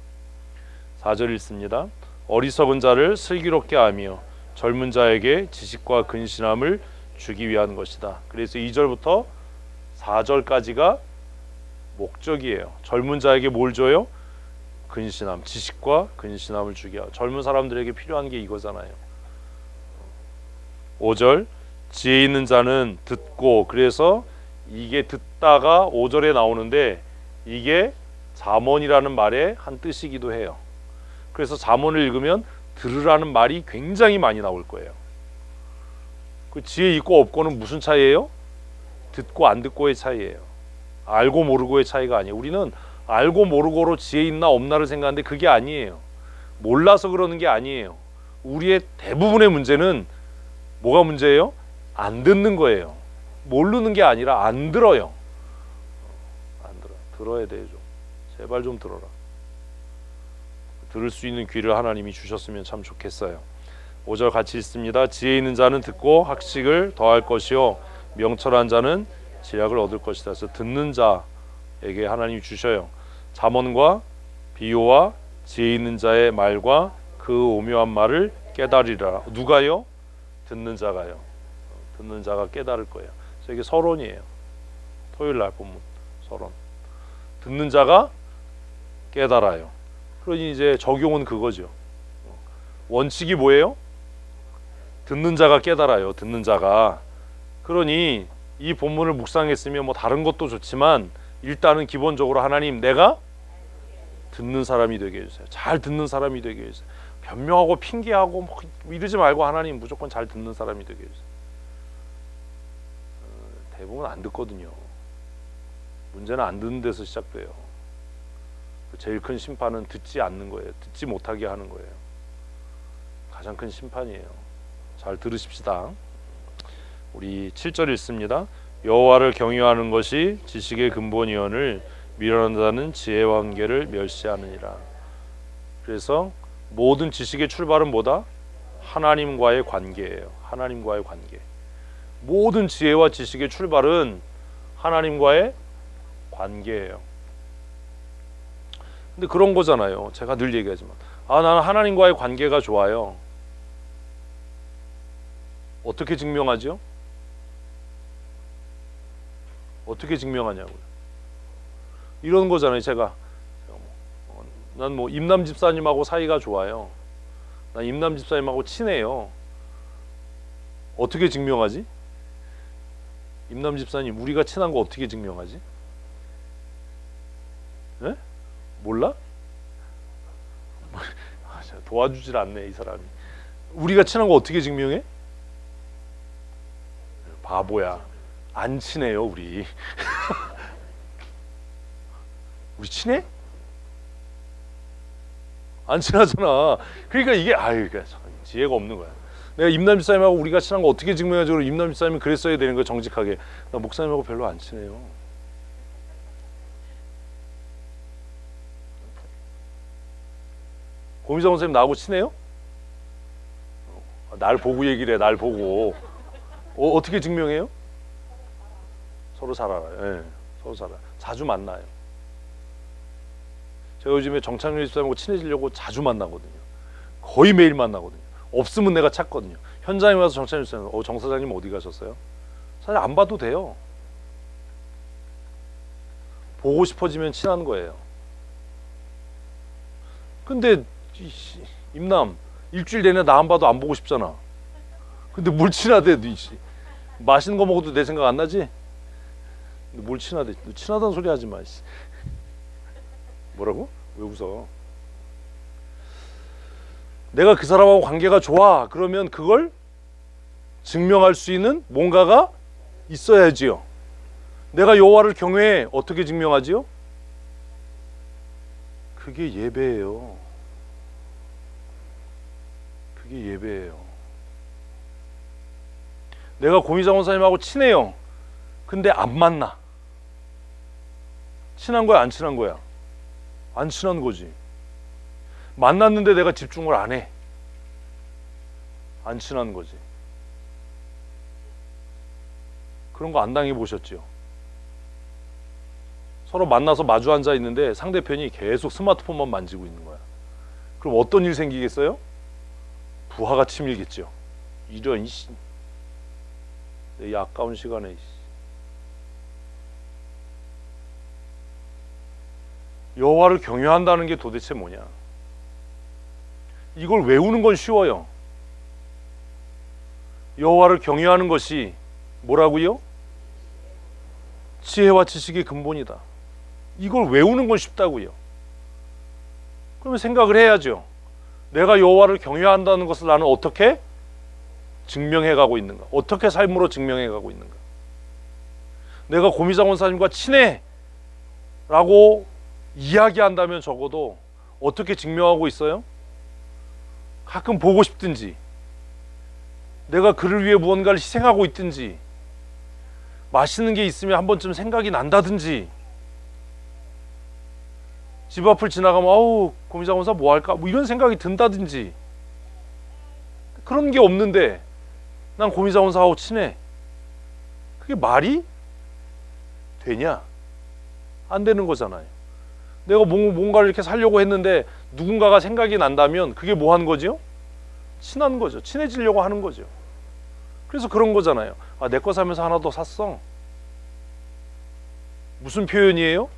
4절 읽습니다. 어리석은 자를 슬기롭게 하며 젊은 자에게 지식과 근신함을 주기 위한 것이다. 그래서 2절부터 4절까지가 목적이에요. 젊은 자에게 뭘 줘요? 근신함, 지식과 근신함을 주기 위하여. 젊은 사람들에게 필요한 게 이거잖아요. 5절 지혜 있는 자는 듣고, 그래서 이게 듣다가 5절에 나오는데 이게 잠언이라는 말의 한 뜻이기도 해요. 그래서 잠언을 읽으면 들으라는 말이 굉장히 많이 나올 거예요. 그 지혜 있고 없고는 무슨 차이예요? 듣고 안 듣고의 차이예요. 알고 모르고의 차이가 아니에요. 우리는 알고 모르고로 지혜 있나 없나를 생각하는데 그게 아니에요. 몰라서 그러는 게 아니에요. 우리의 대부분의 문제는 뭐가 문제예요? 안 듣는 거예요. 모르는 게 아니라 안 들어요. 안 들어. 들어야 돼요. 좀. 제발 좀 들어라. 들을 수 있는 귀를 하나님이 주셨으면 참 좋겠어요. 5절 같이 읽습니다. 지혜 있는 자는 듣고 학식을 더할 것이요 명철한 자는 지략을 얻을 것이다. 그래서 듣는 자에게 하나님이 주셔요. 잠언과 비유와 지혜 있는 자의 말과 그 오묘한 말을 깨달으리라. 누가요? 듣는 자가요. 듣는 자가 깨달을 거예요. 그래서 이게 서론이에요. 토요일 날 본문 서론. 듣는 자가 깨달아요. 그러니 이제 적용은 그거죠. 원칙이 뭐예요? 듣는 자가 깨달아요. 듣는 자가. 그러니 이 본문을 묵상했으면 뭐 다른 것도 좋지만 일단은 기본적으로 하나님, 내가 듣는 사람이 되게 해주세요. 잘 듣는 사람이 되게 해주세요. 변명하고 핑계하고 뭐 이러지 말고 하나님 무조건 잘 듣는 사람이 되게 해주세요. 대부분 안 듣거든요. 문제는 안 듣는 데서 시작돼요. 제일 큰 심판은 듣지 않는 거예요. 듣지 못하게 하는 거예요. 가장 큰 심판이에요. 잘 들으십시다. 우리 7절 읽습니다. 여호와를 경외하는 것이 지식의 근본이언을 미련한다는 지혜와 관계를 멸시하느니라. 그래서 모든 지식의 출발은 뭐다? 하나님과의 관계예요. 하나님과의 관계. 모든 지혜와 지식의 출발은 하나님과의 관계예요. 근데 그런 거잖아요. 제가 늘 얘기하지만 나는 하나님과의 관계가 좋아요. 어떻게 증명하죠? 어떻게 증명하냐고요. 이런 거잖아요. 제가 난 뭐 임남 집사님하고 사이가 좋아요. 난 임남 집사님하고 친해요. 어떻게 증명하지? 임남 집사님 우리가 친한 거 어떻게 증명하지? 네? 몰라? 도와주질 않네 이 사람이. 우리가 친한 거 어떻게 증명해? 바보야. 안 친해요 우리. 우리 친해? 안 친하잖아. 그러니까 이게 지혜가 없는 거야. 내가 임남 집사님하고 우리가 친한 거 어떻게 증명하지? 그럼 임남 집사님이 그랬어야 되는 거야. 정직하게. 나 목사님하고 별로 안 친해요. 고미정 선생님 나하고 친해요? 날 보고 얘기를 해. 날 보고. 어떻게 증명해요? 서로 잘 알아요. 네, 서로 잘 알아요. 자주 만나요. 제가 요즘에 정창윤 집사님하고 친해지려고 자주 만나거든요. 거의 매일 만나거든요. 없으면 내가 찾거든요. 현장에 와서 정창윤 집사님, 정 사장님 어디 가셨어요? 사실 안 봐도 돼요. 보고 싶어지면 친한 거예요. 근데 임남 일주일 내내 나 안 봐도 안 보고 싶잖아. 근데 뭘 친하대? 맛있는 거 먹어도 내 생각 안 나지? 근데 뭘 친하대? 너 친하다는 소리 하지 마. 뭐라고? 왜 웃어? 내가 그 사람하고 관계가 좋아. 그러면 그걸 증명할 수 있는 뭔가가 있어야지요. 내가 여호와를 경외해. 어떻게 증명하지요? 그게 예배예요. 그게 예배예요. 내가 고미정 원사님하고 친해요. 근데 안 만나. 친한 거야, 안 친한 거야? 안 친한 거지. 만났는데 내가 집중을 안 해. 안 친한 거지. 그런 거 안 당해 보셨죠? 서로 만나서 마주 앉아 있는데 상대편이 계속 스마트폰만 만지고 있는 거야. 그럼 어떤 일 생기겠어요? 부하가 치밀겠죠. 이런 내 아까운 시간에 여호와를 경외한다는 게 도대체 뭐냐? 이걸 외우는 건 쉬워요. 여호와를 경외하는 것이 뭐라고요? 지혜와 지식의 근본이다. 이걸 외우는 건 쉽다고요. 그러면 생각을 해야죠. 내가 여호와를 경외한다는 것을 나는 어떻게 증명해가고 있는가? 어떻게 삶으로 증명해가고 있는가? 내가 고미장 원사님과 친해 라고 이야기한다면 적어도 어떻게 증명하고 있어요? 가끔 보고 싶든지, 내가 그를 위해 무언가를 희생하고 있든지, 맛있는 게 있으면 한 번쯤 생각이 난다든지, 집 앞을 지나가면 아우 고미장 원사 뭐 할까? 뭐 이런 생각이 든다든지, 그런 게 없는데 난 고미장 원사하고 친해. 그게 말이 되냐? 안 되는 거잖아요. 내가 뭔가를 이렇게 살려고 했는데 누군가가 생각이 난다면 그게 뭐 한 거죠? 친한 거죠. 친해지려고 하는 거죠. 그래서 그런 거잖아요. 내 거 사면서 하나 더 샀어. 무슨 표현이에요?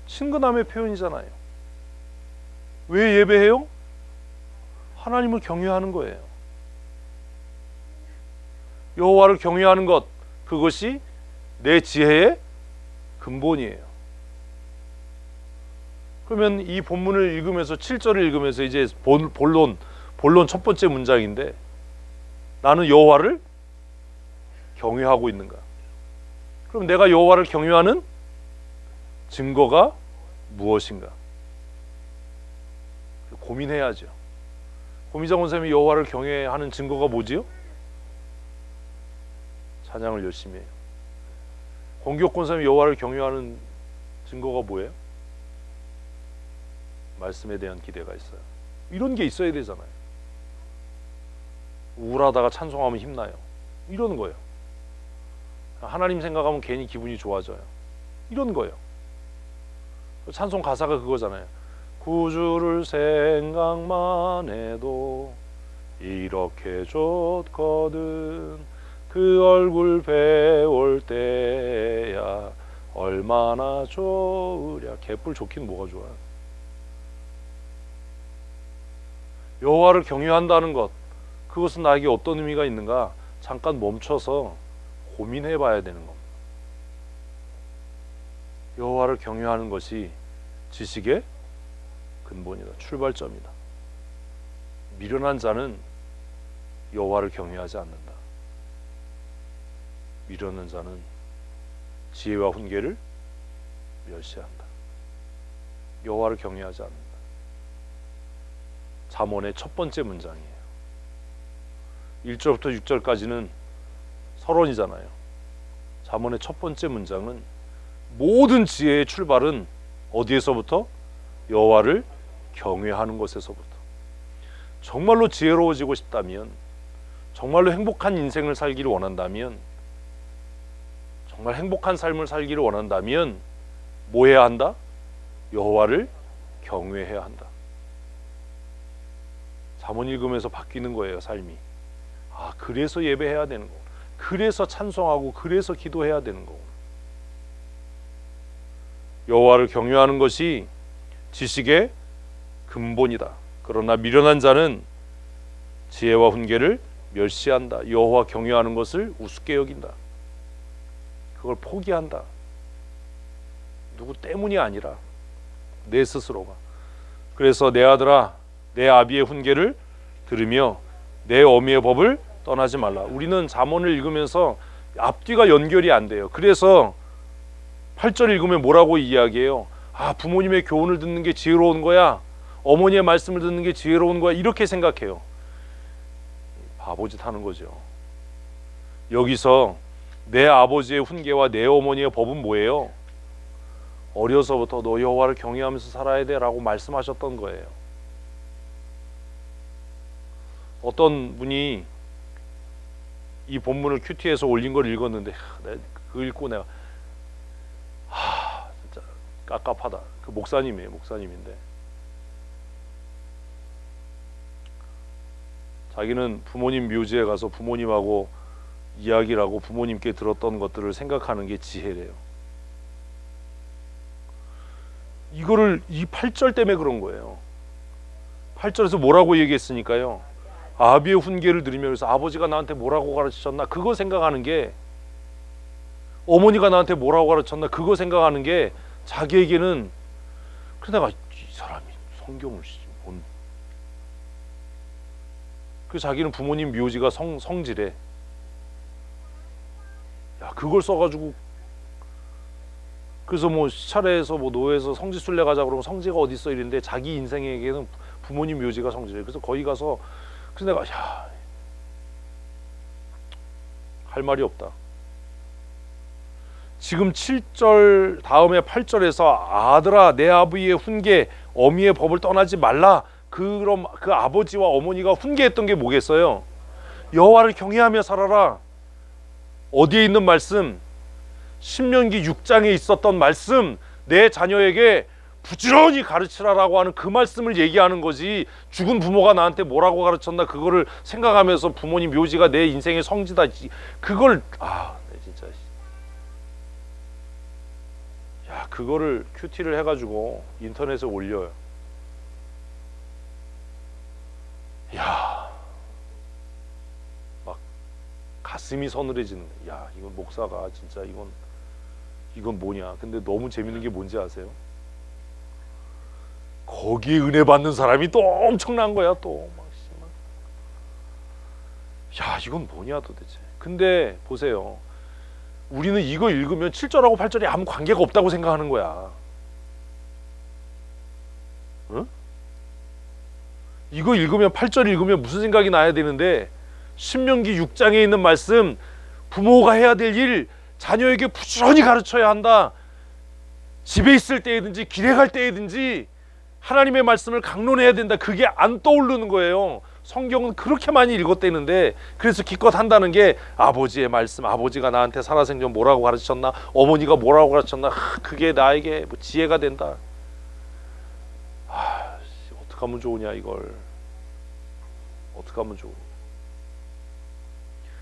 친근함의 표현이잖아요. 왜 예배해요? 하나님을 경외하는 거예요. 여호와를 경외하는 것, 그것이 내 지혜의 근본이에요. 그러면 이 본문을 읽으면서 7절을 읽으면서 이제 본론 첫 번째 문장인데, 나는 여호와를 경외하고 있는가? 그럼 내가 여호와를 경외하는 증거가 무엇인가? 고민해야죠. 고미정 원사님이 여호와를 경외하는 증거가 뭐지요? 찬양을 열심히 해요. 공기옥 권사님이 여호와를 경외하는 증거가 뭐예요? 말씀에 대한 기대가 있어요. 이런 게 있어야 되잖아요. 우울하다가 찬송하면 힘나요. 이런 거예요. 하나님 생각하면 괜히 기분이 좋아져요. 이런 거예요. 찬송 가사가 그거잖아요. 구주를 생각만 해도 이렇게 좋거든. 그 얼굴 배울 때야 얼마나 좋으랴. 개뿔 좋긴 뭐가 좋아요. 여호와를 경외한다는 것, 그것은 나에게 어떤 의미가 있는가? 잠깐 멈춰서 고민해 봐야 되는 겁니다. 여호와를 경외하는 것이 지식의 근본이다. 출발점이다. 미련한 자는 여호와를 경외하지 않는다. 미련한 자는 지혜와 훈계를 멸시한다. 여호와를 경외하지 않는다. 잠언의 첫 번째 문장이에요. 1절부터 6절까지는 서론이잖아요. 잠언의 첫 번째 문장은 모든 지혜의 출발은 어디에서부터? 여호와를 경외하는 것에서부터. 정말로 지혜로워지고 싶다면, 정말로 행복한 인생을 살기를 원한다면, 정말 행복한 삶을 살기를 원한다면 뭐 해야 한다? 여호와를 경외해야 한다. 잠언 읽으면서 바뀌는 거예요, 삶이. 아, 그래서 예배해야 되는 거. 그래서 찬송하고 그래서 기도해야 되는 거고. 여호와를 경외하는 것이 지식의 근본이다. 그러나 미련한 자는 지혜와 훈계를 멸시한다. 여호와 경외하는 것을 우습게 여긴다. 그걸 포기한다. 누구 때문이 아니라 내 스스로가. 그래서 내 아들아, 내 아비의 훈계를 들으며 내 어미의 법을 떠나지 말라. 우리는 잠언을 읽으면서 앞뒤가 연결이 안 돼요. 그래서 8절 읽으면 뭐라고 이야기해요? 아, 부모님의 교훈을 듣는 게 지혜로운 거야. 어머니의 말씀을 듣는 게 지혜로운 거야. 이렇게 생각해요. 바보짓 하는 거죠. 여기서 내 아버지의 훈계와 내 어머니의 법은 뭐예요? 어려서부터 너 여호와를 경외하면서 살아야 돼 라고 말씀하셨던 거예요. 어떤 분이 이 본문을 큐티에서 올린 걸 읽었는데 그거 읽고 내가 진짜 깝깝하다. 그 목사님이에요. 목사님인데 자기는 부모님 묘지에 가서 부모님하고 이야기를 하고 부모님께 들었던 것들을 생각하는 게 지혜래요. 이거를 이 8절 때문에 그런 거예요. 8절에서 뭐라고 얘기했으니까요. 아비의 훈계를 들으면서 아버지가 나한테 뭐라고 가르치셨나 그거 생각하는 게, 어머니가 나한테 뭐라고 가르쳤나 그거 생각하는 게 자기에게는, 그러다가 이 사람이 성경을 본, 그 자기는 부모님 묘지가 성지래. 야, 그걸 써가지고 그래서 뭐 차례에서 뭐 노회에서 성지순례 가자 그러면 성지가 어디 있어 이랬는데 자기 인생에게는 부모님 묘지가 성지래. 그래서 거기 가서 그래서 내가 할 말이 없다. 지금 7절 다음에 8절에서 아들아 내 아버지의 훈계 어미의 법을 떠나지 말라. 그럼 그 아버지와 어머니가 훈계했던 게 뭐겠어요? 여호와를 경외하며 살아라. 어디에 있는 말씀? 신명기 6장에 있었던 말씀, 내 자녀에게 부지런히 가르치라라고 하는 그 말씀을 얘기하는 거지. 죽은 부모가 나한테 뭐라고 가르쳤나 그거를 생각하면서 부모님 묘지가 내 인생의 성지다. 그걸 진짜 그거를 큐티를 해가지고 인터넷에 올려요. 막 가슴이 서늘해지는 거야. 이건 목사가 진짜 이건 뭐냐. 근데 너무 재밌는 게 뭔지 아세요? 거기에 은혜 받는 사람이 또 엄청난 거야. 또 막 이건 뭐냐 도대체. 근데 보세요. 우리는 이거 읽으면 7절하고 8절이 아무 관계가 없다고 생각하는 거야. 응? 이거 읽으면 8절 읽으면 무슨 생각이 나야 되는데 신명기 6장에 있는 말씀, 부모가 해야 될 일 자녀에게 부지런히 가르쳐야 한다. 집에 있을 때이든지 길에 갈 때이든지 하나님의 말씀을 강론해야 된다. 그게 안 떠오르는 거예요. 성경은 그렇게 많이 읽었대는데, 그래서 기껏 한다는 게 아버지의 말씀, 아버지가 나한테 살아생전 뭐라고 가르쳤나, 어머니가 뭐라고 가르쳤나, 그게 나에게 뭐 지혜가 된다. 어떻게 하면 좋으냐, 이걸 어떻게 하면 좋으냐.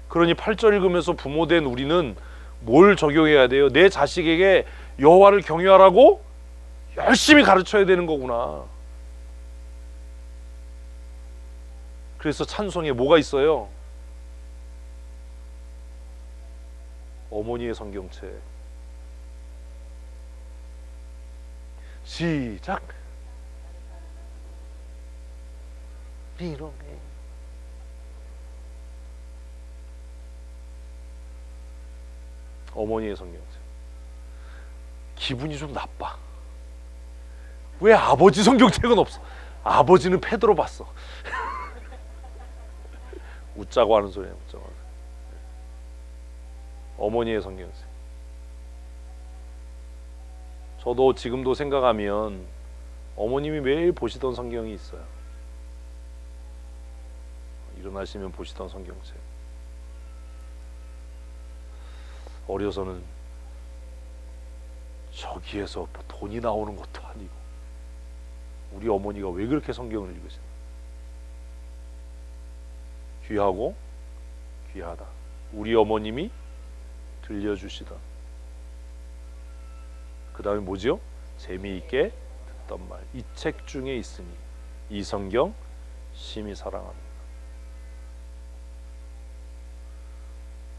그러니 8절 읽으면서 부모된 우리는 뭘 적용해야 돼요? 내 자식에게 여호와를 경외하라고 열심히 가르쳐야 되는 거구나. 그래서 찬송에 뭐가 있어요? 어머니의 성경책. 시작. 비롱해. 어머니의 성경책. 기분이 좀 나빠. 왜 아버지 성경책은 없어? 아버지는 페드로 봤어. 웃자고 하는 소리야, 웃자고 하는. 어머니의 성경책. 저도 지금도 생각하면 어머님이 매일 보시던 성경이 있어요. 일어나시면 보시던 성경책. 어려서는 저기에서 돈이 나오는 것도 아니고 우리 어머니가 왜 그렇게 성경을 읽으시나. 귀하고 귀하다. 우리 어머님이 들려주시던. 그 다음에 뭐지요? 재미있게 듣던 말. 이 책 중에 있으니 이 성경 심히 사랑합니다.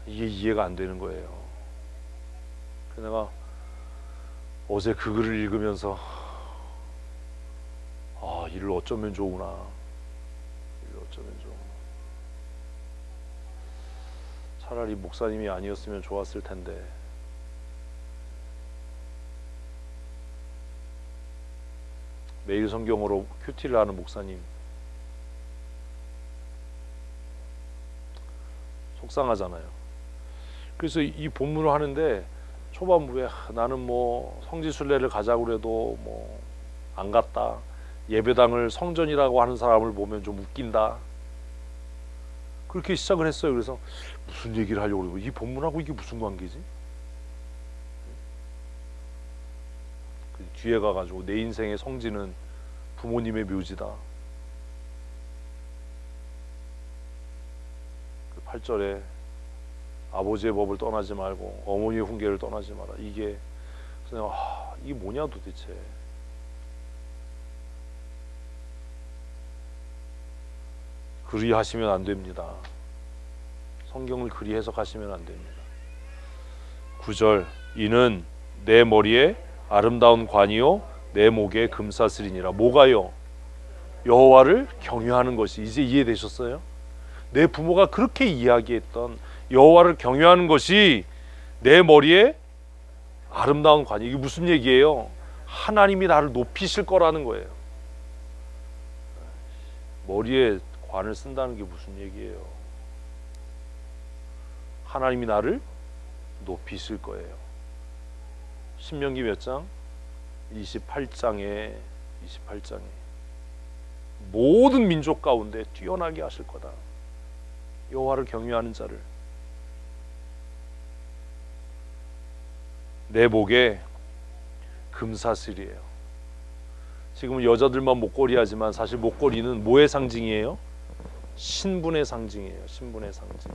이게 이해가 안 되는 거예요. 그래서 내가 어제 그 글을 읽으면서 이를 어쩌면 좋으나, 이를 어쩌면 좋으나. 차라리 목사님이 아니었으면 좋았을 텐데. 매일 성경으로 큐티를 하는 목사님, 속상하잖아요. 그래서 이 본문을 하는데 초반부에 나는 뭐 성지순례를 가자고 그래도 뭐 안 갔다. 예배당을 성전이라고 하는 사람을 보면 좀 웃긴다. 그렇게 시작을 했어요. 그래서 무슨 얘기를 하려고 그러고, 이 본문하고 이게 무슨 관계지? 그 뒤에 가가지고 내 인생의 성지는 부모님의 묘지다. 그 8절에 아버지의 법을 떠나지 말고 어머니의 훈계를 떠나지 마라. 이게 그래서 내가 이게 뭐냐 도대체. 그리 하시면 안 됩니다. 성경을 그리 해석하시면 안 됩니다. 9절, 이는 내 머리에 아름다운 관이요 내 목에 금사슬이니라. 뭐가요? 여호와를 경외하는 것이. 이제 이해되셨어요? 내 부모가 그렇게 이야기했던 여호와를 경외하는 것이 내 머리에 아름다운 관이. 이게 무슨 얘기예요? 하나님이 나를 높이실 거라는 거예요. 머리에 관을 쓴다는 게 무슨 얘기예요? 하나님이 나를 높이실 거예요. 신명기 몇 장? 28장에 모든 민족 가운데 뛰어나게 하실 거다. 여호와를 경외하는 자를. 내 목에 금사슬이에요. 지금 여자들만 목걸이 하지만 사실 목걸이는 뭐의 상징이에요? 신분의 상징이에요. 신분의 상징.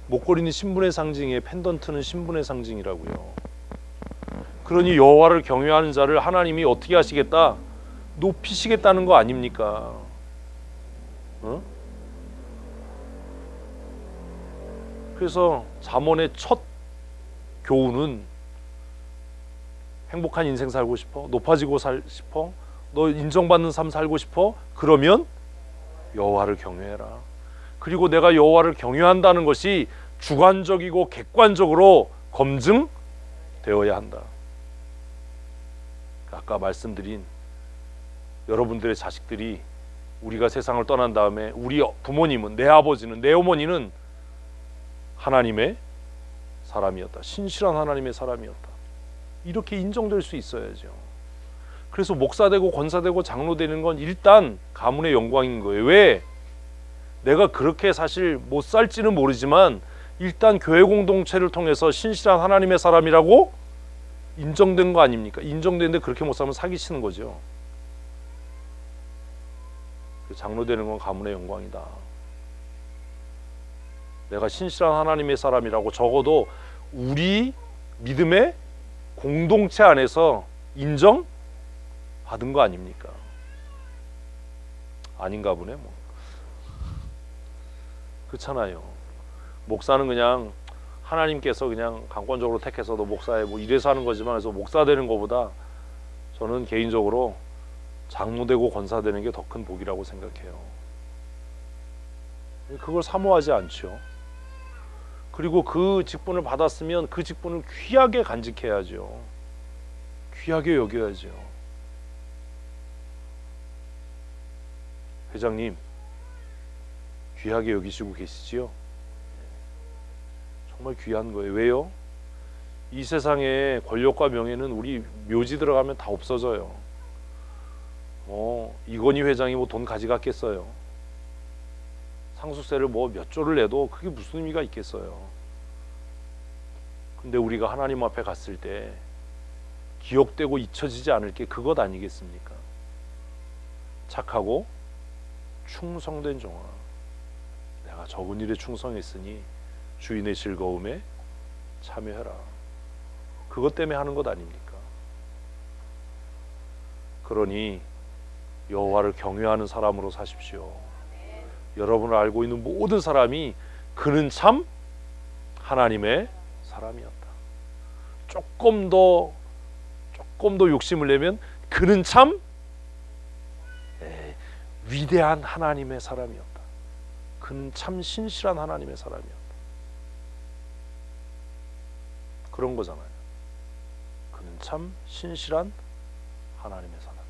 목걸이는 신분의 상징이에요. 펜던트는 신분의 상징이라고요. 그러니 여호와를 경외하는 자를 하나님이 어떻게 하시겠다? 높이시겠다는 거 아닙니까? 어? 그래서 잠언의 첫 교훈은 행복한 인생 살고 싶어? 높아지고 살고 싶어? 너 인정받는 삶 살고 싶어? 그러면 여호와를 경외해라. 그리고 내가 여호와를 경외한다는 것이 주관적이고 객관적으로 검증되어야 한다. 아까 말씀드린 여러분들의 자식들이 우리가 세상을 떠난 다음에 우리 부모님은, 내 아버지는, 내 어머니는 하나님의 사람이었다. 신실한 하나님의 사람이었다. 이렇게 인정될 수 있어야죠. 그래서 목사되고 권사되고 장로되는 건 일단 가문의 영광인 거예요. 왜? 내가 그렇게 사실 못 살지는 모르지만 일단 교회 공동체를 통해서 신실한 하나님의 사람이라고 인정된 거 아닙니까? 인정됐는데 그렇게 못 살면 사기치는 거죠. 장로되는 건 가문의 영광이다. 내가 신실한 하나님의 사람이라고 적어도 우리 믿음의 공동체 안에서 인정받은 거 아닙니까? 아닌가 보네 뭐. 그렇잖아요. 목사는 그냥 하나님께서 그냥 강권적으로 택해서 너 목사해 뭐 이래서 하는 거지만, 그래서 목사 되는 것보다 저는 개인적으로 장로되고 권사되는 게 더 큰 복이라고 생각해요. 그걸 사모하지 않죠. 그리고 그 직분을 받았으면 그 직분을 귀하게 간직해야죠. 귀하게 여겨야죠. 회장님, 귀하게 여기시고 계시지요? 정말 귀한 거예요. 왜요? 이 세상에 권력과 명예는 우리 묘지 들어가면 다 없어져요. 이건희 회장이 뭐 돈 가져갔겠어요? 상속세를 뭐 몇 조를 내도 그게 무슨 의미가 있겠어요? 근데 우리가 하나님 앞에 갔을 때 기억되고 잊혀지지 않을 게 그것 아니겠습니까? 착하고 충성된 종아, 내가 적은 일에 충성했으니 주인의 즐거움에 참여해라. 그것 때문에 하는 것 아닙니까? 그러니 여호와를 경외하는 사람으로 사십시오. 여러분을 알고 있는 모든 사람이 그는 참 하나님의 사람이었다. 조금 더 욕심을 내면 그는 참 위대한 하나님의 사람이었다. 그는 참 신실한 하나님의 사람이었다. 그런 거잖아요. 그는 참 신실한 하나님의 사람이었다.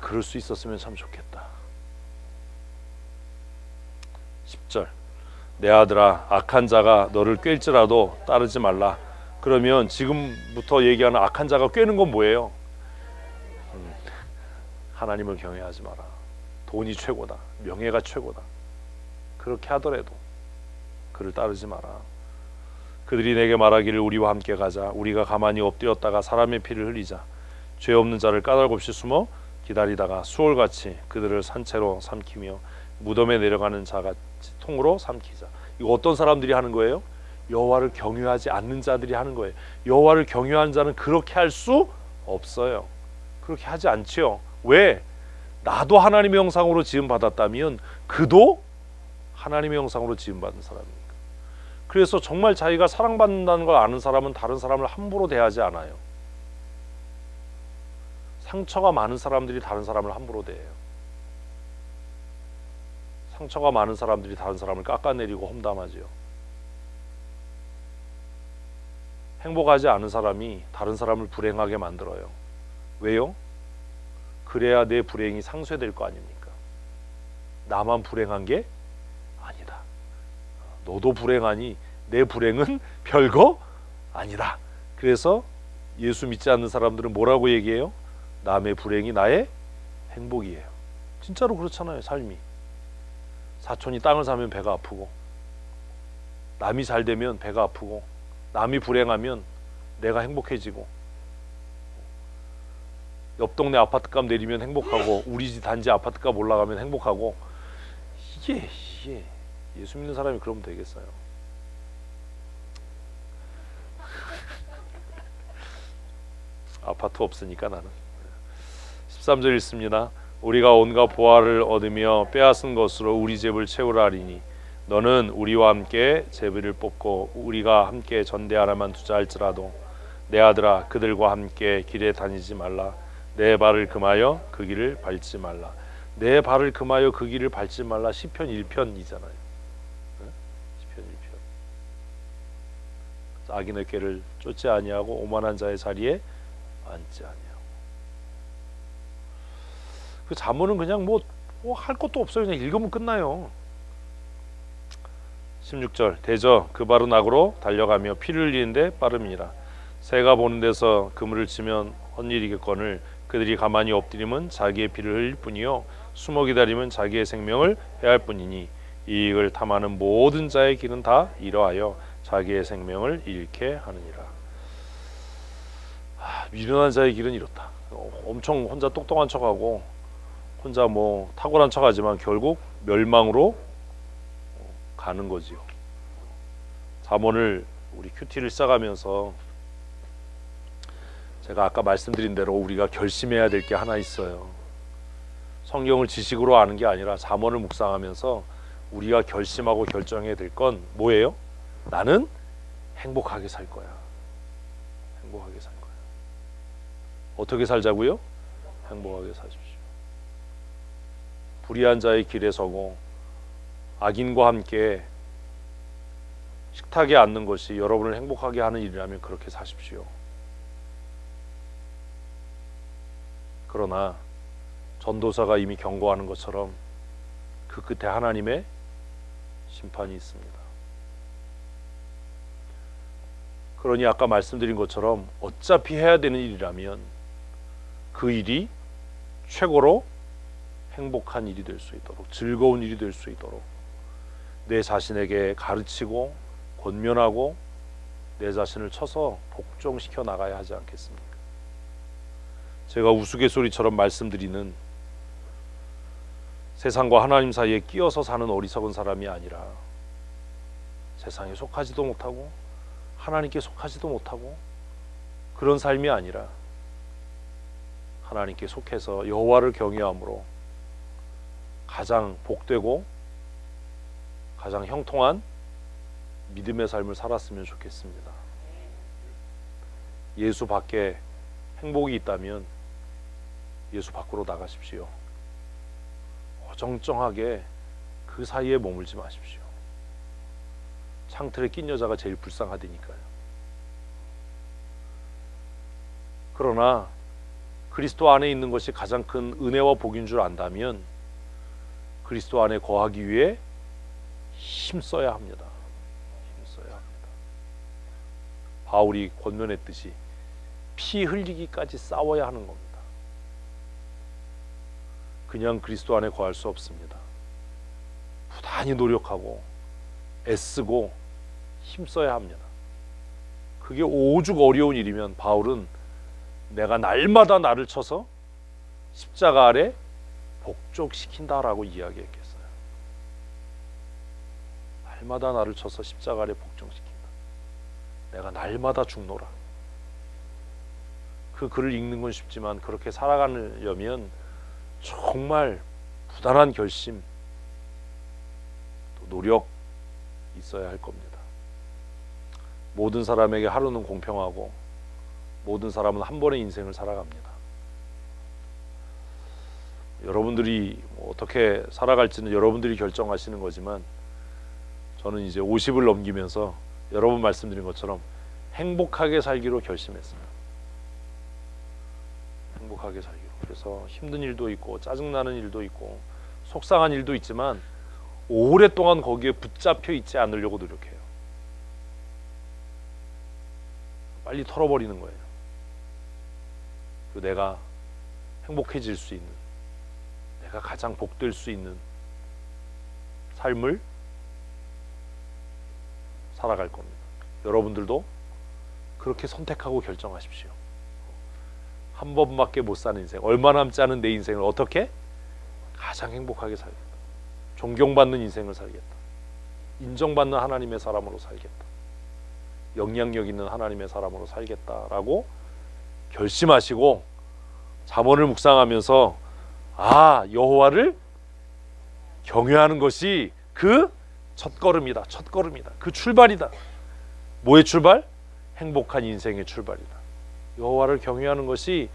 그럴 수 있었으면 참 좋겠다. 10절, 내 아들아, 악한 자가 너를 꿰일지라도 따르지 말라. 그러면 지금부터 얘기하는 악한 자가 꿰는 건 뭐예요? 하나님을 경외하지 마라. 돈이 최고다. 명예가 최고다. 그렇게 하더라도 그를 따르지 마라. 그들이 내게 말하기를 우리와 함께 가자. 우리가 가만히 엎드렸다가 사람의 피를 흘리자. 죄 없는 자를 까닭없이 숨어 기다리다가 수월같이 그들을 산채로 삼키며 무덤에 내려가는 자같이 통으로 삼키자. 이거 어떤 사람들이 하는 거예요? 여호와를 경외하지 않는 자들이 하는 거예요. 여호와를 경외하는 자는 그렇게 할 수 없어요. 그렇게 하지 않지요. 왜? 나도 하나님의 형상으로 지음 받았다면 그도 하나님의 형상으로 지음 받은 사람이니까. 그래서 정말 자기가 사랑받는다는 걸 아는 사람은 다른 사람을 함부로 대하지 않아요. 상처가 많은 사람들이 다른 사람을 함부로 대해요. 상처가 많은 사람들이 다른 사람을 깎아내리고 험담하지요. 행복하지 않은 사람이 다른 사람을 불행하게 만들어요. 왜요? 그래야 내 불행이 상쇄될 거 아닙니까? 나만 불행한 게 아니다. 너도 불행하니 내 불행은 별거 아니다. 그래서 예수 믿지 않는 사람들은 뭐라고 얘기해요? 남의 불행이 나의 행복이에요. 진짜로 그렇잖아요. 삶이. 사촌이 땅을 사면 배가 아프고, 남이 잘 되면 배가 아프고, 남이 불행하면 내가 행복해지고, 옆 동네 아파트값 내리면 행복하고, 우리 집 단지 아파트값 올라가면 행복하고. 이게 예수 믿는 사람이 그러면 되겠어요? 아파트 없으니까 나는. 13절 읽습니다. 우리가 온갖 보화를 얻으며 빼앗은 것으로 우리 집을 채우라 하리니 너는 우리와 함께 제비를 뽑고 우리가 함께 전대 하나만 두자 할지라도 내 아들아 그들과 함께 길에 다니지 말라. 내 발을 금하여 그 길을 밟지 말라. 내 발을 금하여 그 길을 밟지 말라. 시편 1편이잖아요. 시편 1편. 악인의 꾀를 쫓지 아니하고 오만한 자의 자리에 앉지 아니하고. 그 잠언은 그냥 뭐 할 것도 없어요. 그냥 읽으면 끝나요. 16절 대저 그 발은 악으로 달려가며 피를 흘리는데 빠름이니라. 새가 보는 데서 그물을 치면 헛일이겠거늘 그들이 가만히 엎드리면 자기의 피를 흘릴 뿐이요 숨어 기다리면 자기의 생명을 해할 뿐이니 이익을 탐하는 모든 자의 길은 다 이러하여 자기의 생명을 잃게 하느니라. 미련한 자의 길은 이렇다. 엄청 혼자 똑똑한 척하고 혼자 뭐 탁월한 척하지만 결국 멸망으로 가는 거지요. 잠언을 우리 큐티를 시작하면서 제가 아까 말씀드린 대로 우리가 결심해야 될 게 하나 있어요. 성경을 지식으로 아는 게 아니라 잠언을 묵상하면서 우리가 결심하고 결정해야 될 건 뭐예요? 나는 행복하게 살 거야. 행복하게 살 거야. 어떻게 살자고요? 행복하게 사십시오. 불의한 자의 길에 서고 악인과 함께 식탁에 앉는 것이 여러분을 행복하게 하는 일이라면 그렇게 사십시오. 그러나 전도사가 이미 경고하는 것처럼 그 끝에 하나님의 심판이 있습니다. 그러니 아까 말씀드린 것처럼 어차피 해야 되는 일이라면 그 일이 최고로 행복한 일이 될 수 있도록, 즐거운 일이 될 수 있도록 내 자신에게 가르치고 권면하고 내 자신을 쳐서 복종시켜 나가야 하지 않겠습니까? 제가 우스갯소리처럼 말씀드리는 세상과 하나님 사이에 끼어서 사는 어리석은 사람이 아니라 세상에 속하지도 못하고 하나님께 속하지도 못하고 그런 삶이 아니라 하나님께 속해서 여호와를 경외함으로 가장 복되고 가장 형통한 믿음의 삶을 살았으면 좋겠습니다. 예수 밖에 행복이 있다면 예수 밖으로 나가십시오. 어정쩡하게 그 사이에 머물지 마십시오. 창틀에 낀 여자가 제일 불쌍하다니까요. 그러나 그리스도 안에 있는 것이 가장 큰 은혜와 복인 줄 안다면 그리스도 안에 거하기 위해 힘써야 합니다. 힘써야 합니다. 바울이 권면했듯이 피 흘리기까지 싸워야 하는 겁니다. 그냥 그리스도 안에 거할 수 없습니다. 부단히 노력하고 애쓰고 힘써야 합니다. 그게 오죽 어려운 일이면 바울은 내가 날마다 나를 쳐서 십자가 아래 복종시킨다라고 이야기했겠어요. 날마다 나를 쳐서 십자가 아래 복종시킨다. 내가 날마다 죽노라. 그 글을 읽는 건 쉽지만 그렇게 살아가려면 정말 부단한 결심, 또 노력 있어야 할 겁니다. 모든 사람에게 하루는 공평하고 모든 사람은 한 번의 인생을 살아갑니다. 여러분들이 어떻게 살아갈지는 여러분들이 결정하시는 거지만 저는 이제 50을 넘기면서 여러분 말씀드린 것처럼 행복하게 살기로 결심했습니다. 행복하게 살기로. 그래서 힘든 일도 있고 짜증나는 일도 있고 속상한 일도 있지만 오랫동안 거기에 붙잡혀 있지 않으려고 노력해요. 빨리 털어버리는 거예요. 그리고 내가 행복해질 수 있는, 내가 가장 복될 수 있는 삶을 살아갈 겁니다. 여러분들도 그렇게 선택하고 결정하십시오. 한 번밖에 못 사는 인생, 얼마 남지 않은 내 인생을 어떻게 가장 행복하게 살겠다. 존경받는 인생을 살겠다. 인정받는 하나님의 사람으로 살겠다. 영향력 있는 하나님의 사람으로 살겠다라고 결심하시고 잠언을 묵상하면서 여호와를 경외하는 것이 그 첫걸음이다. 첫걸음이다. 그 출발이다. 뭐의 출발? 행복한 인생의 출발이다. 여호와를 경외하는 것이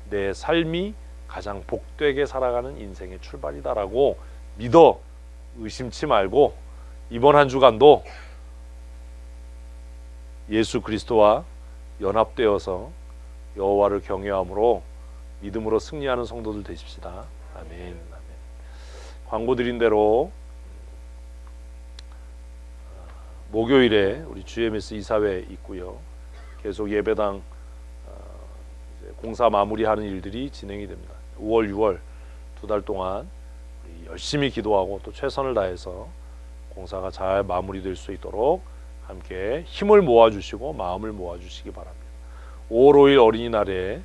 내 삶이 가장 복되게 살아가는 인생의 출발이다라고 믿어 의심치 말고 이번 한 주간도 예수 그리스도와 연합되어서 여호와를 경외함으로 믿음으로 승리하는 성도들 되십시다. 아멘. 아멘. 광고 드린 대로 목요일에 우리 GMS 이사회 있고요. 계속 예배당 이제 공사 마무리하는 일들이 진행이 됩니다. 5월, 6월 2달 동안 열심히 기도하고 또 최선을 다해서 공사가 잘 마무리될 수 있도록 함께 힘을 모아주시고 마음을 모아주시기 바랍니다. 5월 5일 어린이날에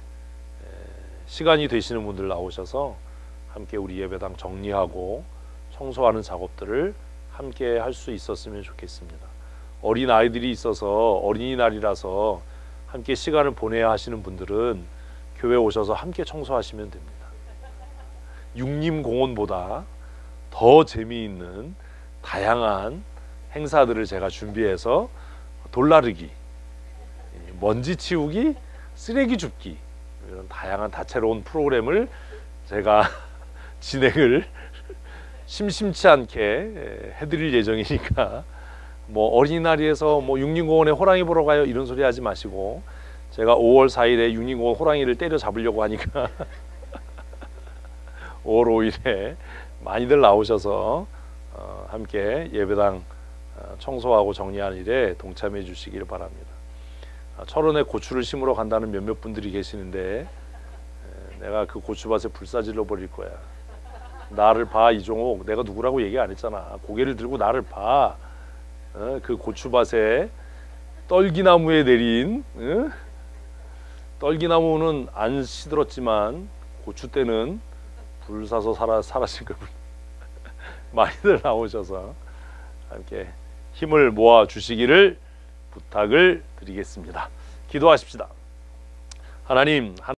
시간이 되시는 분들 나오셔서 함께 우리 예배당 정리하고 청소하는 작업들을 함께 할 수 있었으면 좋겠습니다. 어린 아이들이 있어서 어린이날이라서 함께 시간을 보내야 하시는 분들은 교회 오셔서 함께 청소하시면 됩니다. 육림공원보다 더 재미있는 다양한 행사들을 제가 준비해서 돌나르기, 먼지 치우기, 쓰레기 줍기 이런 다양한 다채로운 프로그램을 제가 진행을 심심치 않게 해드릴 예정이니까 뭐 어린이날에서 뭐 육림공원에 호랑이 보러 가요 이런 소리 하지 마시고 제가 5월 4일에 육림공원 호랑이를 때려 잡으려고 하니까 5월 5일에 많이들 나오셔서 함께 예배당 청소하고 정리하는 일에 동참해 주시길 바랍니다. 철원에 고추를 심으러 간다는 몇몇 분들이 계시는데 내가 그 고추밭에 불사질러 버릴 거야. 나를 봐 이종옥, 내가 누구라고 얘기 안 했잖아. 고개를 들고 나를 봐. 그 고추밭에 떨기나무에 내린 떨기나무는 안 시들었지만 고추대는 불 사서 사라질 겁니다. 많이들 나오셔서 함께 힘을 모아 주시기를 부탁을 드리겠습니다. 기도하십시다. 하나님